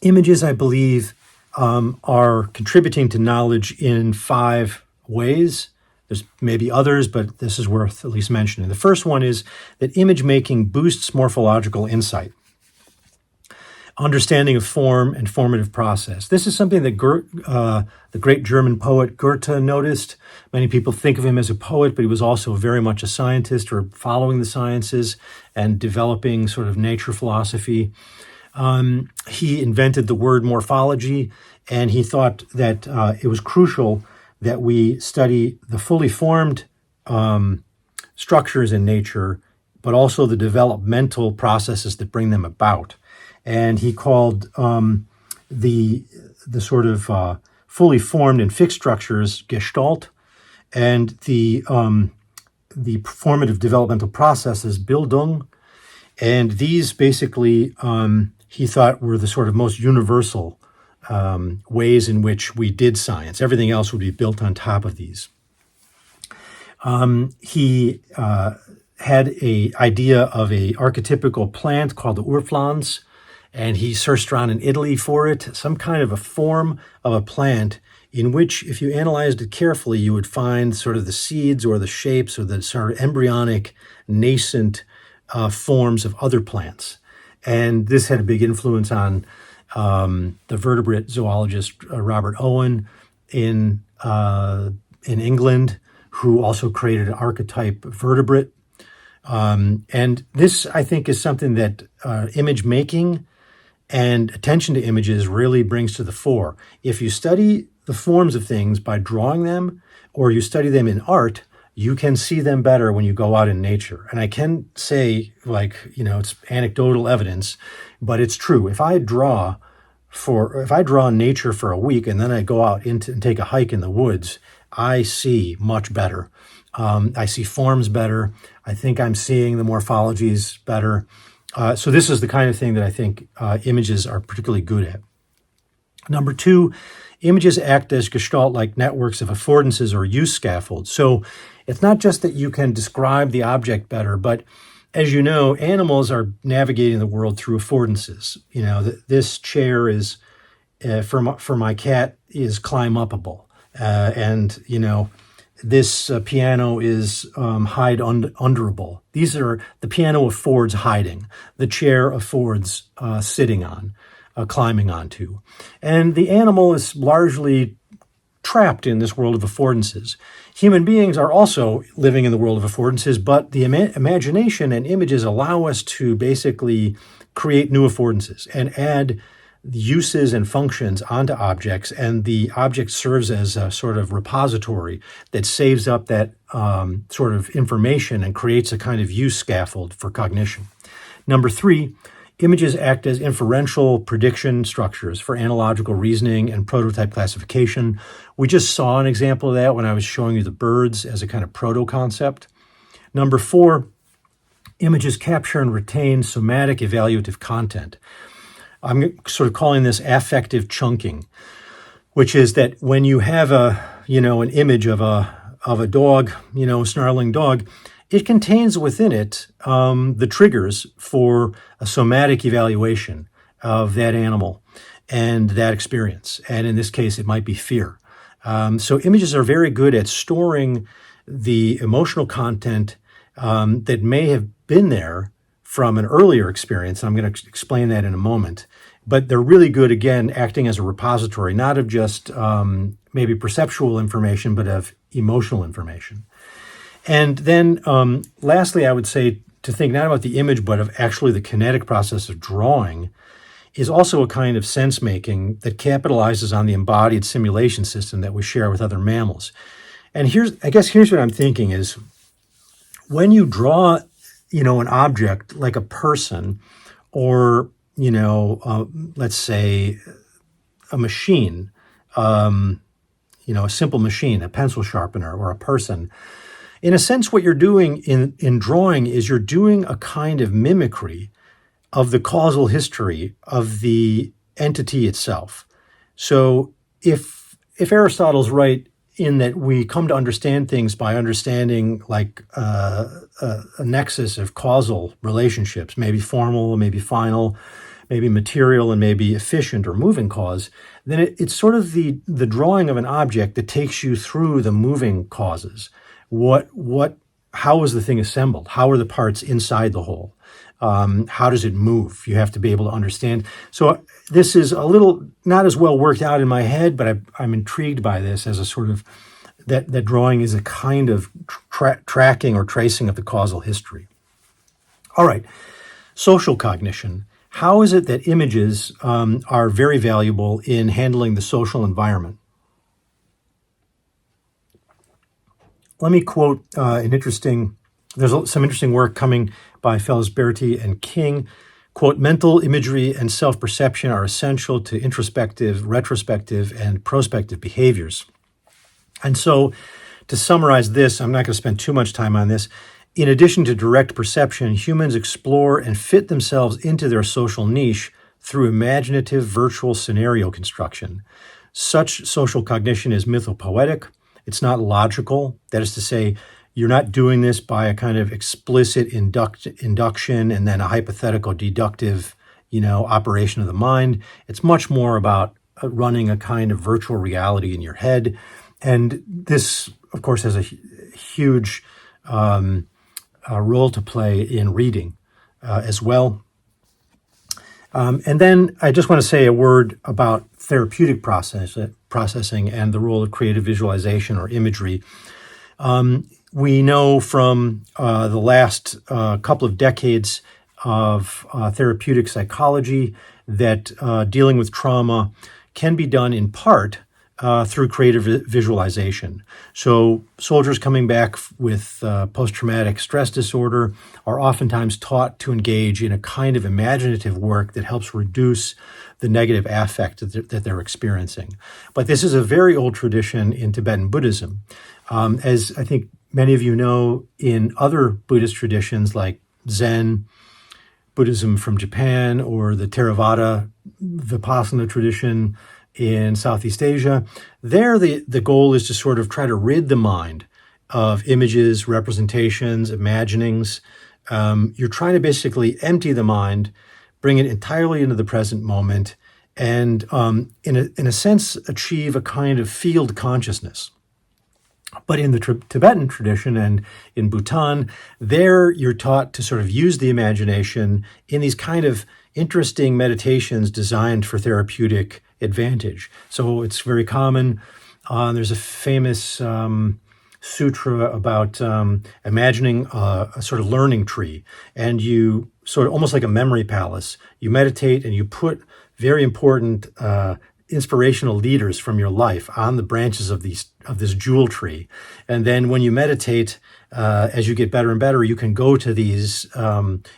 Images, I believe, are contributing to knowledge in 5 ways. There's maybe others, but this is worth at least mentioning. The first one is that image making boosts morphological insight, understanding of form and formative process. This is something that the great German poet Goethe noticed. Many people think of him as a poet, but he was also very much a scientist, or following the sciences and developing sort of nature philosophy. He invented the word morphology, and he thought that it was crucial that we study the fully formed structures in nature, but also the developmental processes that bring them about. And he called the sort of fully formed and fixed structures Gestalt, and the formative developmental processes Bildung. And these basically, he thought, were the sort of most universal ways in which we did science. Everything else would be built on top of these. He had an idea of a archetypical plant called the Urpflanz, and he searched around in Italy for it, some kind of a form of a plant in which, if you analyzed it carefully, you would find sort of the seeds or the shapes or the sort of embryonic, nascent forms of other plants. And this had a big influence on the vertebrate zoologist Robert Owen in England, who also created an archetype vertebrate. And this, I think, is something that image making and attention to images really brings to the fore. If you study the forms of things by drawing them, or you study them in art, you can see them better when you go out in nature. And I can say, like, it's anecdotal evidence, but it's true. If I draw nature for a week and then I go out and take a hike in the woods, I see much better. I see forms better. I think I'm seeing the morphologies better. So this is the kind of thing that I think images are particularly good at. Number two, images act as gestalt-like networks of affordances or use scaffolds. So it's not just that you can describe the object better, but as you know, animals are navigating the world through affordances. This chair is, for my cat, is climb-upable. And this piano is hide underable. The piano affords hiding. The chair affords sitting on, climbing onto. And the animal is largely trapped in this world of affordances. Human beings are also living in the world of affordances, but the imagination and images allow us to basically create new affordances and add uses and functions onto objects, and the object serves as a sort of repository that saves up that sort of information and creates a kind of use scaffold for cognition. Number three, images act as inferential prediction structures for analogical reasoning and prototype classification. We just saw an example of that when I was showing you the birds as a kind of proto-concept. Number four, images capture and retain somatic evaluative content. I'm sort of calling this affective chunking, which is that when you have an image of a dog, a snarling dog, it contains within it the triggers for a somatic evaluation of that animal and that experience. And in this case, it might be fear. So images are very good at storing the emotional content that may have been there from an earlier experience. I'm going to explain that in a moment. But they're really good, again, acting as a repository, not of just maybe perceptual information, but of emotional information. And then lastly, I would say to think not about the image, but of actually the kinetic process of drawing is also a kind of sense-making that capitalizes on the embodied simulation system that we share with other mammals. And here's what I'm thinking is when you draw, an object like a person or, let's say a machine, a simple machine, a pencil sharpener or a person, in a sense, what you're doing in drawing is you're doing a kind of mimicry of the causal history of the entity itself. So if Aristotle's right in that we come to understand things by understanding like a nexus of causal relationships, maybe formal, maybe final, maybe material, and maybe efficient or moving cause, then it's sort of the drawing of an object that takes you through the moving causes. How is the thing assembled? How are the parts inside the whole? How does it move? You have to be able to understand. So this is a little not as well worked out in my head, but I'm intrigued by this as a sort of that drawing is a kind of tracking or tracing of the causal history. All right, social cognition. How is it that images are very valuable in handling the social environment? Let me quote there's some interesting work coming by Felsberti and King. Quote, mental imagery and self-perception are essential to introspective, retrospective, and prospective behaviors. And so to summarize this, I'm not going to spend too much time on this. In addition to direct perception, humans explore and fit themselves into their social niche through imaginative virtual scenario construction. Such social cognition is mythopoetic. It's not logical. That is to say, you're not doing this by a kind of explicit induction and then a hypothetical deductive, operation of the mind. It's much more about running a kind of virtual reality in your head. And this, of course, has a huge role to play in reading as well. And then I just want to say a word about therapeutic processing and the role of creative visualization or imagery. We know from the last couple of decades of therapeutic psychology that dealing with trauma can be done in part through creative visualization. So soldiers coming back with post-traumatic stress disorder are oftentimes taught to engage in a kind of imaginative work that helps reduce the negative affect that they're experiencing. But this is a very old tradition in Tibetan Buddhism. As I think many of you know, in other Buddhist traditions like Zen, Buddhism from Japan, or the Theravada Vipassana tradition in Southeast Asia, there the goal is to sort of try to rid the mind of images, representations, imaginings. You're trying to basically empty the mind, bring it entirely into the present moment, and in a sense, achieve a kind of field consciousness. But in the Tibetan tradition and in Bhutan, there you're taught to sort of use the imagination in these kind of interesting meditations designed for therapeutic advantage. So it's very common. There's a famous sutra about imagining a sort of learning tree, and you sort of almost like a memory palace. You meditate and you put very important inspirational leaders from your life on the branches of this jewel tree. And then when you meditate, as you get better and better, you can go to these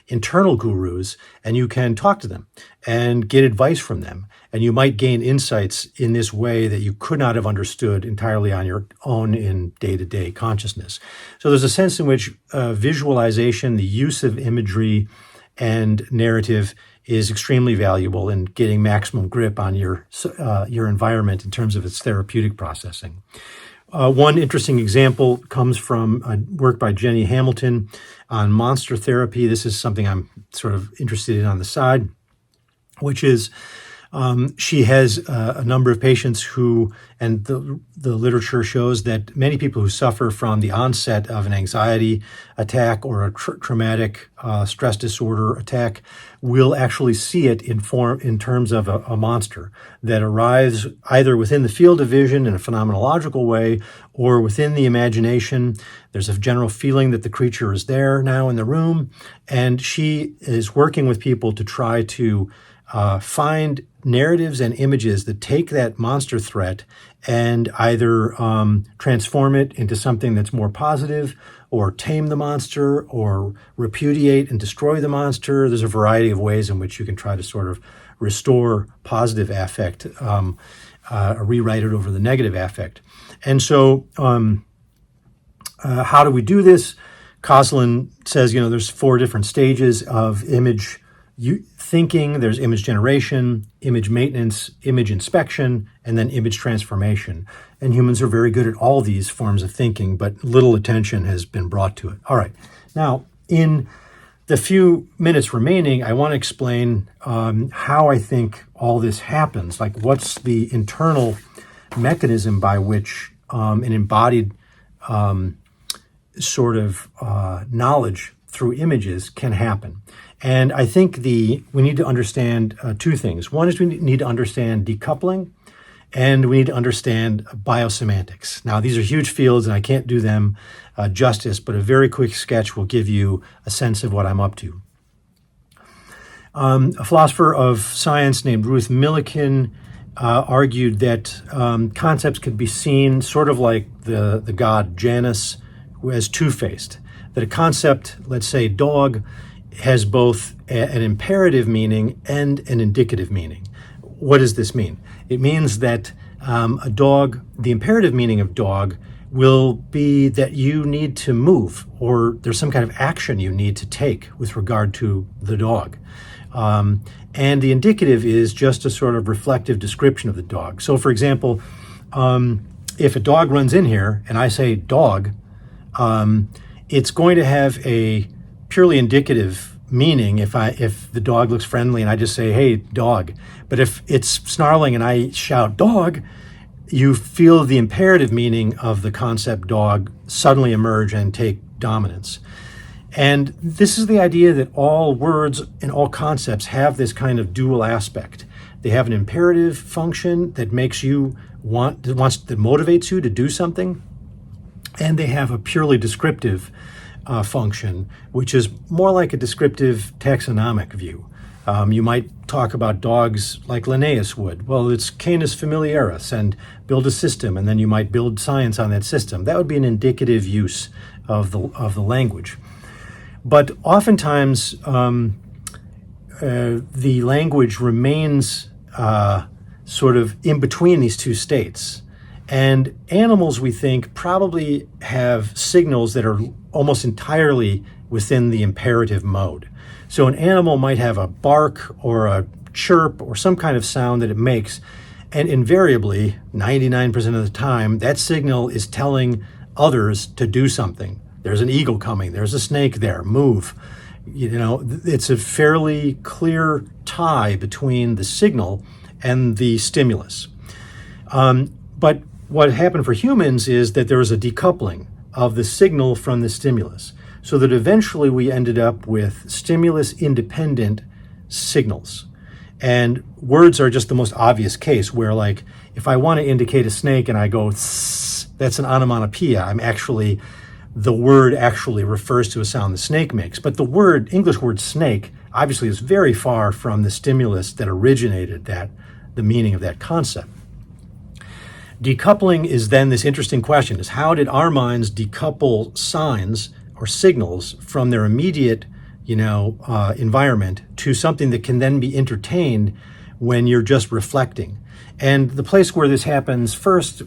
internal gurus and you can talk to them and get advice from them. And you might gain insights in this way that you could not have understood entirely on your own in day-to-day consciousness. So there's a sense in which visualization, the use of imagery and narrative is extremely valuable in getting maximum grip on your environment in terms of its therapeutic processing. One interesting example comes from a work by Jenny Hamilton on monster therapy. This is something I'm sort of interested in on the side, which is she has a number of patients who, and the literature shows that many people who suffer from the onset of an anxiety attack or a traumatic stress disorder attack will actually see it in terms of a monster that arrives either within the field of vision in a phenomenological way or within the imagination. There's a general feeling that the creature is there now in the room, and she is working with people to try to find narratives and images that take that monster threat and either transform it into something that's more positive, or tame the monster, or repudiate and destroy the monster. There's a variety of ways in which you can try to sort of restore positive affect, rewrite it over the negative affect. And so how do we do this? Coslin says, there's 4 different stages of image thinking. There's image generation, image maintenance, image inspection, and then image transformation. And humans are very good at all these forms of thinking, but little attention has been brought to it. All right. Now, in the few minutes remaining, I want to explain how I think all this happens. Like, what's the internal mechanism by which an embodied sort of knowledge through images can happen. And I think we need to understand 2 things. One is we need to understand decoupling, and we need to understand biosemantics. Now, these are huge fields, and I can't do them justice, but a very quick sketch will give you a sense of what I'm up to. A philosopher of science named Ruth Millikan argued that concepts could be seen sort of like the god Janus, who is two-faced. That a concept, let's say dog, has both an imperative meaning and an indicative meaning. What does this mean? It means that a dog, the imperative meaning of dog, will be that you need to move, or there's some kind of action you need to take with regard to the dog. And the indicative is just a sort of reflective description of the dog. So, for example, if a dog runs in here and I say dog, it's going to have a purely indicative meaning if the dog looks friendly and I just say, hey, dog. But if it's snarling and I shout dog, you feel the imperative meaning of the concept dog suddenly emerge and take dominance. And this is the idea that all words and all concepts have this kind of dual aspect. They have an imperative function that makes you that motivates you to do something, and they have a purely descriptive function, which is more like a descriptive taxonomic view. You might talk about dogs like Linnaeus would. Well, it's Canis Familiaris, and build a system, and then you might build science on that system. That would be an indicative use of the language. But oftentimes, the language remains sort of in between these two states. And animals, we think, probably have signals that are almost entirely within the imperative mode. So an animal might have a bark or a chirp or some kind of sound that it makes, and invariably, 99% of the time, that signal is telling others to do something. There's an eagle coming, there's a snake there, move. It's a fairly clear tie between the signal and the stimulus. But what happened for humans is that there was a decoupling of the signal from the stimulus, so that eventually we ended up with stimulus-independent signals. And words are just the most obvious case where, like, if I want to indicate a snake and I go, tss, that's an onomatopoeia. The word actually refers to a sound the snake makes. But the English word snake, obviously is very far from the stimulus that originated the meaning of that concept. Decoupling is then this interesting question, is how did our minds decouple signs or signals from their immediate, environment to something that can then be entertained when you're just reflecting? And the place where this happens first,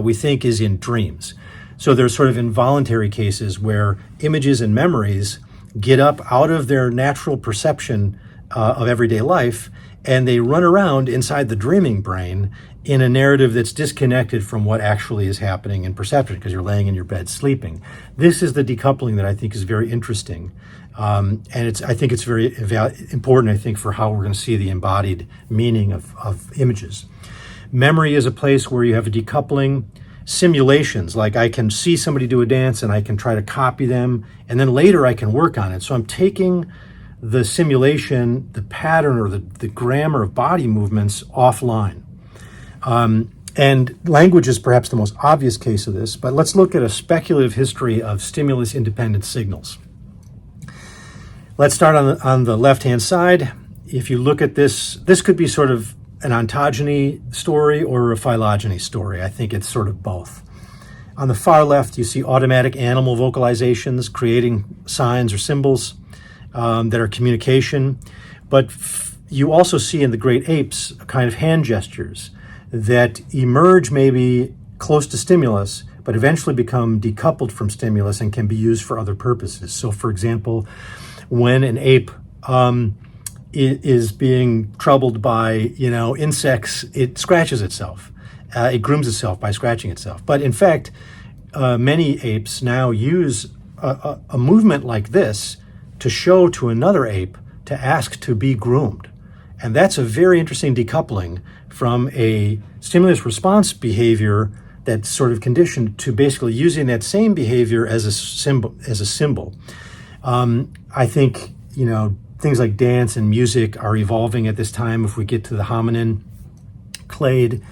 we think, is in dreams. So there's sort of involuntary cases where images and memories get up out of their natural perception of everyday life, and they run around inside the dreaming brain in a narrative that's disconnected from what actually is happening in perception, because you're laying in your bed sleeping. This is the decoupling that I think is very interesting. And I think it's very important, for how we're going to see the embodied meaning of images. Memory is a place where you have a decoupling. Simulations, like I can see somebody do a dance and I can try to copy them, and then later I can work on it. So I'm taking the simulation, the pattern or the grammar of body movements offline. And language is perhaps the most obvious case of this, but let's look at a speculative history of stimulus-independent signals. Let's start on the left-hand side. If you look at this could be sort of an ontogeny story or a phylogeny story. I think it's sort of both. On the far left, you see automatic animal vocalizations creating signs or symbols that are communication. But you also see in the great apes a kind of hand gestures that emerge maybe close to stimulus, but eventually become decoupled from stimulus and can be used for other purposes. So, for example, when an ape is being troubled by insects, it scratches itself. It grooms itself by scratching itself. But in fact, many apes now use a movement like this to show to another ape to ask to be groomed. And that's a very interesting decoupling from a stimulus response behavior that's sort of conditioned to basically using that same behavior as a symbol. I think, things like dance and music are evolving at this time. If we get to the hominin clade,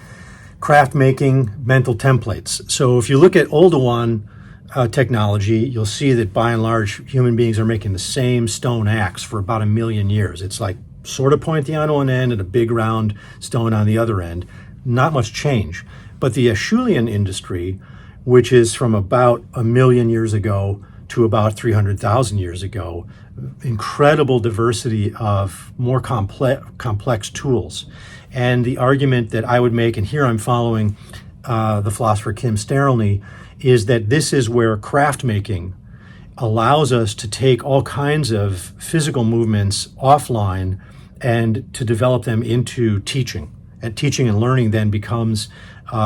craft making, mental templates. So if you look at Oldowan technology, you'll see that by and large, human beings are making the same stone axe for about 1 million years. It's like sort of pointy on one end and a big round stone on the other end. Not much change. But the Acheulean industry, which is from about 1 million years ago to about 300,000 years ago, incredible diversity of more complex tools. And the argument that I would make, and here I'm following the philosopher Kim Sterelny, is that this is where craft making allows us to take all kinds of physical movements offline and to develop them into teaching. And teaching and learning then becomes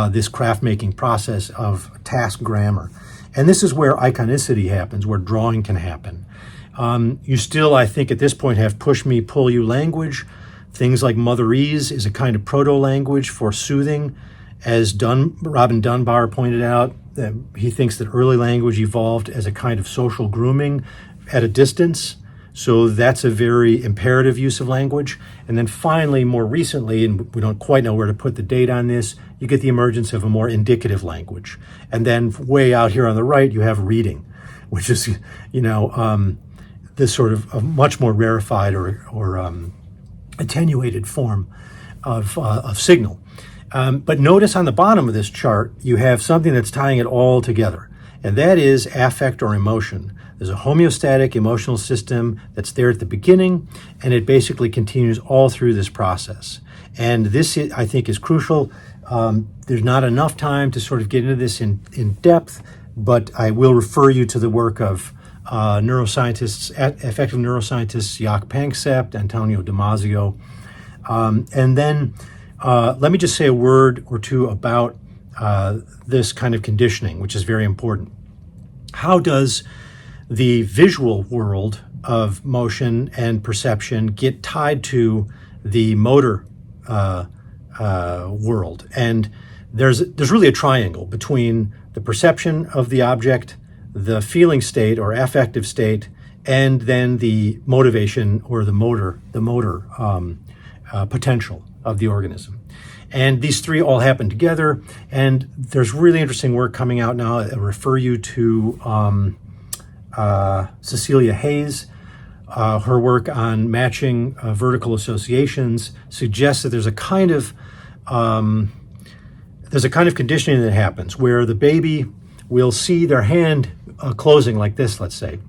this craft making process of task grammar. And this is where iconicity happens, where drawing can happen. You still, I think, at this point have push me, pull you language. Things like motherese is a kind of proto-language for soothing. As Robin Dunbar pointed out, he thinks that early language evolved as a kind of social grooming at a distance. So that's a very imperative use of language. And then finally, more recently, and we don't quite know where to put the date on this, you get the emergence of a more indicative language. And then way out here on the right, you have reading, which is, this sort of a much more rarefied or attenuated form of signal. But notice on the bottom of this chart, you have something that's tying it all together, and that is affect or emotion. There's a homeostatic emotional system that's there at the beginning, and it basically continues all through this process. And this, I think, is crucial. There's not enough time to sort of get into this in depth, but I will refer you to the work of neuroscientists, affective neuroscientists, Jaak Panksepp, Antonio Damasio. And then let me just say a word or two about this kind of conditioning, which is very important. How does the visual world of motion and perception get tied to the motor world? And there's really a triangle between the perception of the object, the feeling state or affective state, and then the motivation or the motor potential of the organism. And these three all happen together, and there's really interesting work coming out now. I refer you to Cecilia Hayes. Her work on matching vertical associations suggests that there's a kind of conditioning that happens where the baby will see their hand closing like this, let's say.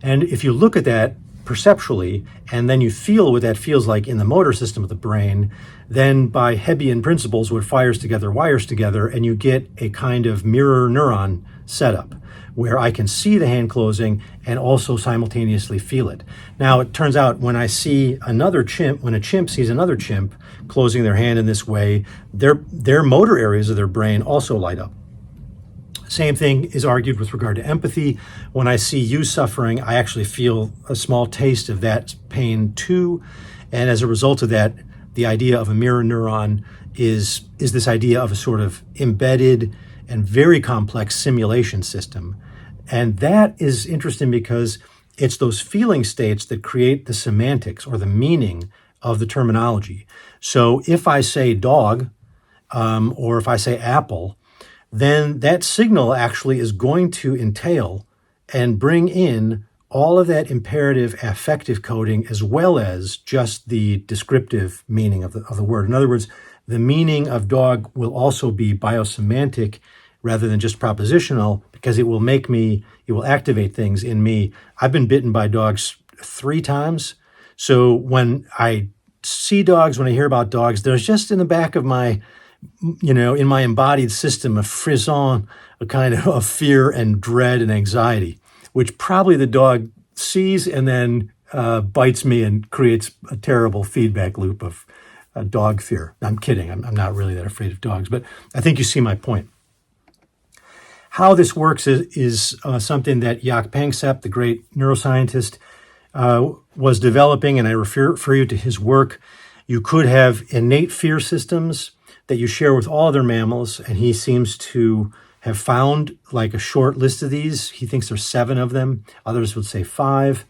And if you look at that perceptually, and then you feel what that feels like in the motor system of the brain, then by Hebbian principles, what fires together wires together, and you get a kind of mirror neuron setup where I can see the hand closing and also simultaneously feel it. Now, it turns out when I see another chimp, when a chimp sees another chimp closing their hand in this way, their motor areas of their brain also light up. Same thing is argued with regard to empathy. When I see you suffering, I actually feel a small taste of that pain too. And as a result of that, the idea of a mirror neuron is this idea of a sort of embedded and very complex simulation system. And that is interesting because it's those feeling states that create the semantics or the meaning of the terminology. So if I say dog, or if I say apple, then that signal actually is going to entail and bring in all of that imperative affective coding as well as just the descriptive meaning of the word. In other words, the meaning of dog will also be biosemantic rather than just propositional, because it will activate things in me. I've been bitten by dogs 3 times. So when I see dogs, when I hear about dogs, there's just in the back of my, in my embodied system, a frisson, a kind of fear and dread and anxiety, which probably the dog sees and then bites me and creates a terrible feedback loop of dog fear. I'm kidding. I'm not really that afraid of dogs, but I think you see my point. How this works is something that Jaak Panksepp, the great neuroscientist, was developing, and I refer you to his work. You could have innate fear systems that you share with all other mammals, and he seems to have found like a short list of these. He thinks there's 7 of them. Others would say 5.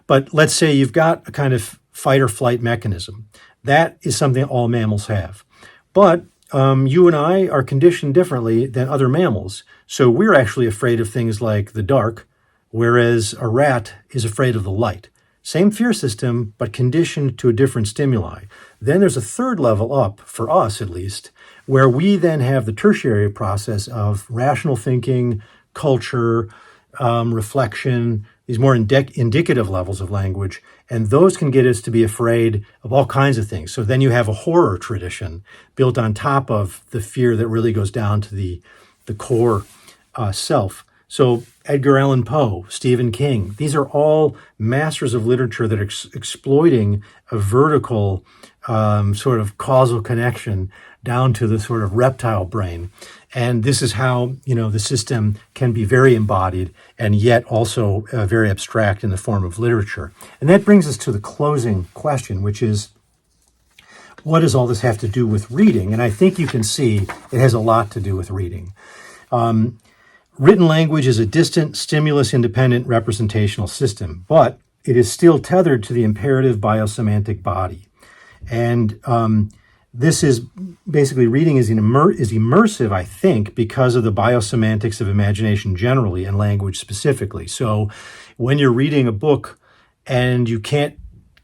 But let's say you've got a kind of fight or flight mechanism. That is something all mammals have. But you and I are conditioned differently than other mammals. So we're actually afraid of things like the dark, whereas a rat is afraid of the light. Same fear system, but conditioned to a different stimuli. Then there's a third level up, for us at least, where we then have the tertiary process of rational thinking, culture, reflection, these more indicative levels of language, and those can get us to be afraid of all kinds of things. So then you have a horror tradition built on top of the fear that really goes down to the core self. So Edgar Allan Poe, Stephen King, these are all masters of literature that are exploiting a vertical sort of causal connection down to the sort of reptile brain. And this is how, the system can be very embodied and yet also very abstract in the form of literature. And that brings us to the closing question, which is, what does all this have to do with reading? And I think you can see it has a lot to do with reading. Written language is a distant, stimulus-independent representational system, but it is still tethered to the imperative biosemantic body. And this is basically reading is immersive, I think, because of the biosemantics of imagination generally and language specifically. So when you're reading a book and you can't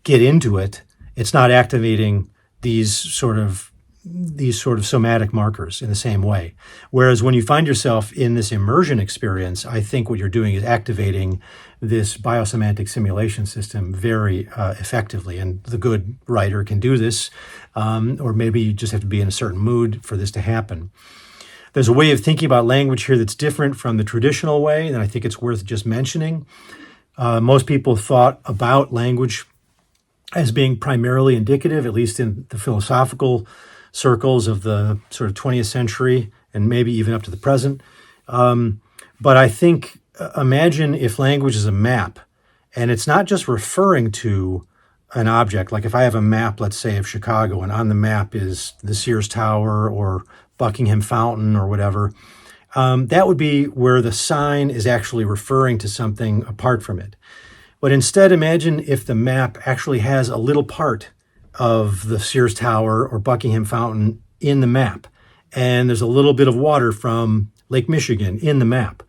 get into it, it's not activating these sort of somatic markers in the same way. Whereas when you find yourself in this immersion experience, I think what you're doing is activating this biosemantic simulation system very effectively. And the good writer can do this, or maybe you just have to be in a certain mood for this to happen. There's a way of thinking about language here that's different from the traditional way, and I think it's worth just mentioning. Most people thought about language as being primarily indicative, at least in the philosophical circles of the sort of 20th century and maybe even up to the present. But I think, imagine if language is a map, and it's not just referring to an object. Like if I have a map, let's say, of Chicago, and on the map is the Sears Tower or Buckingham Fountain or whatever, that would be where the sign is actually referring to something apart from it. But instead, imagine if the map actually has a little part of the Sears Tower or Buckingham Fountain in the map, and there's a little bit of water from Lake Michigan in the map.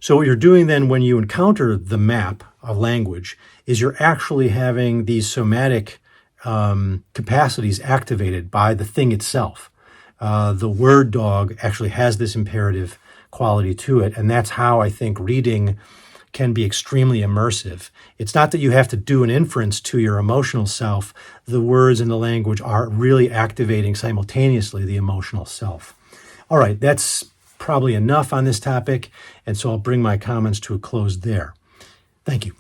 So what you're doing then when you encounter the map of language is you're actually having these somatic capacities activated by the thing itself. The word dog actually has this imperative quality to it, and that's how I think reading can be extremely immersive. It's not that you have to do an inference to your emotional self. The words and the language are really activating simultaneously the emotional self. All right, that's probably enough on this topic, and so I'll bring my comments to a close there. Thank you.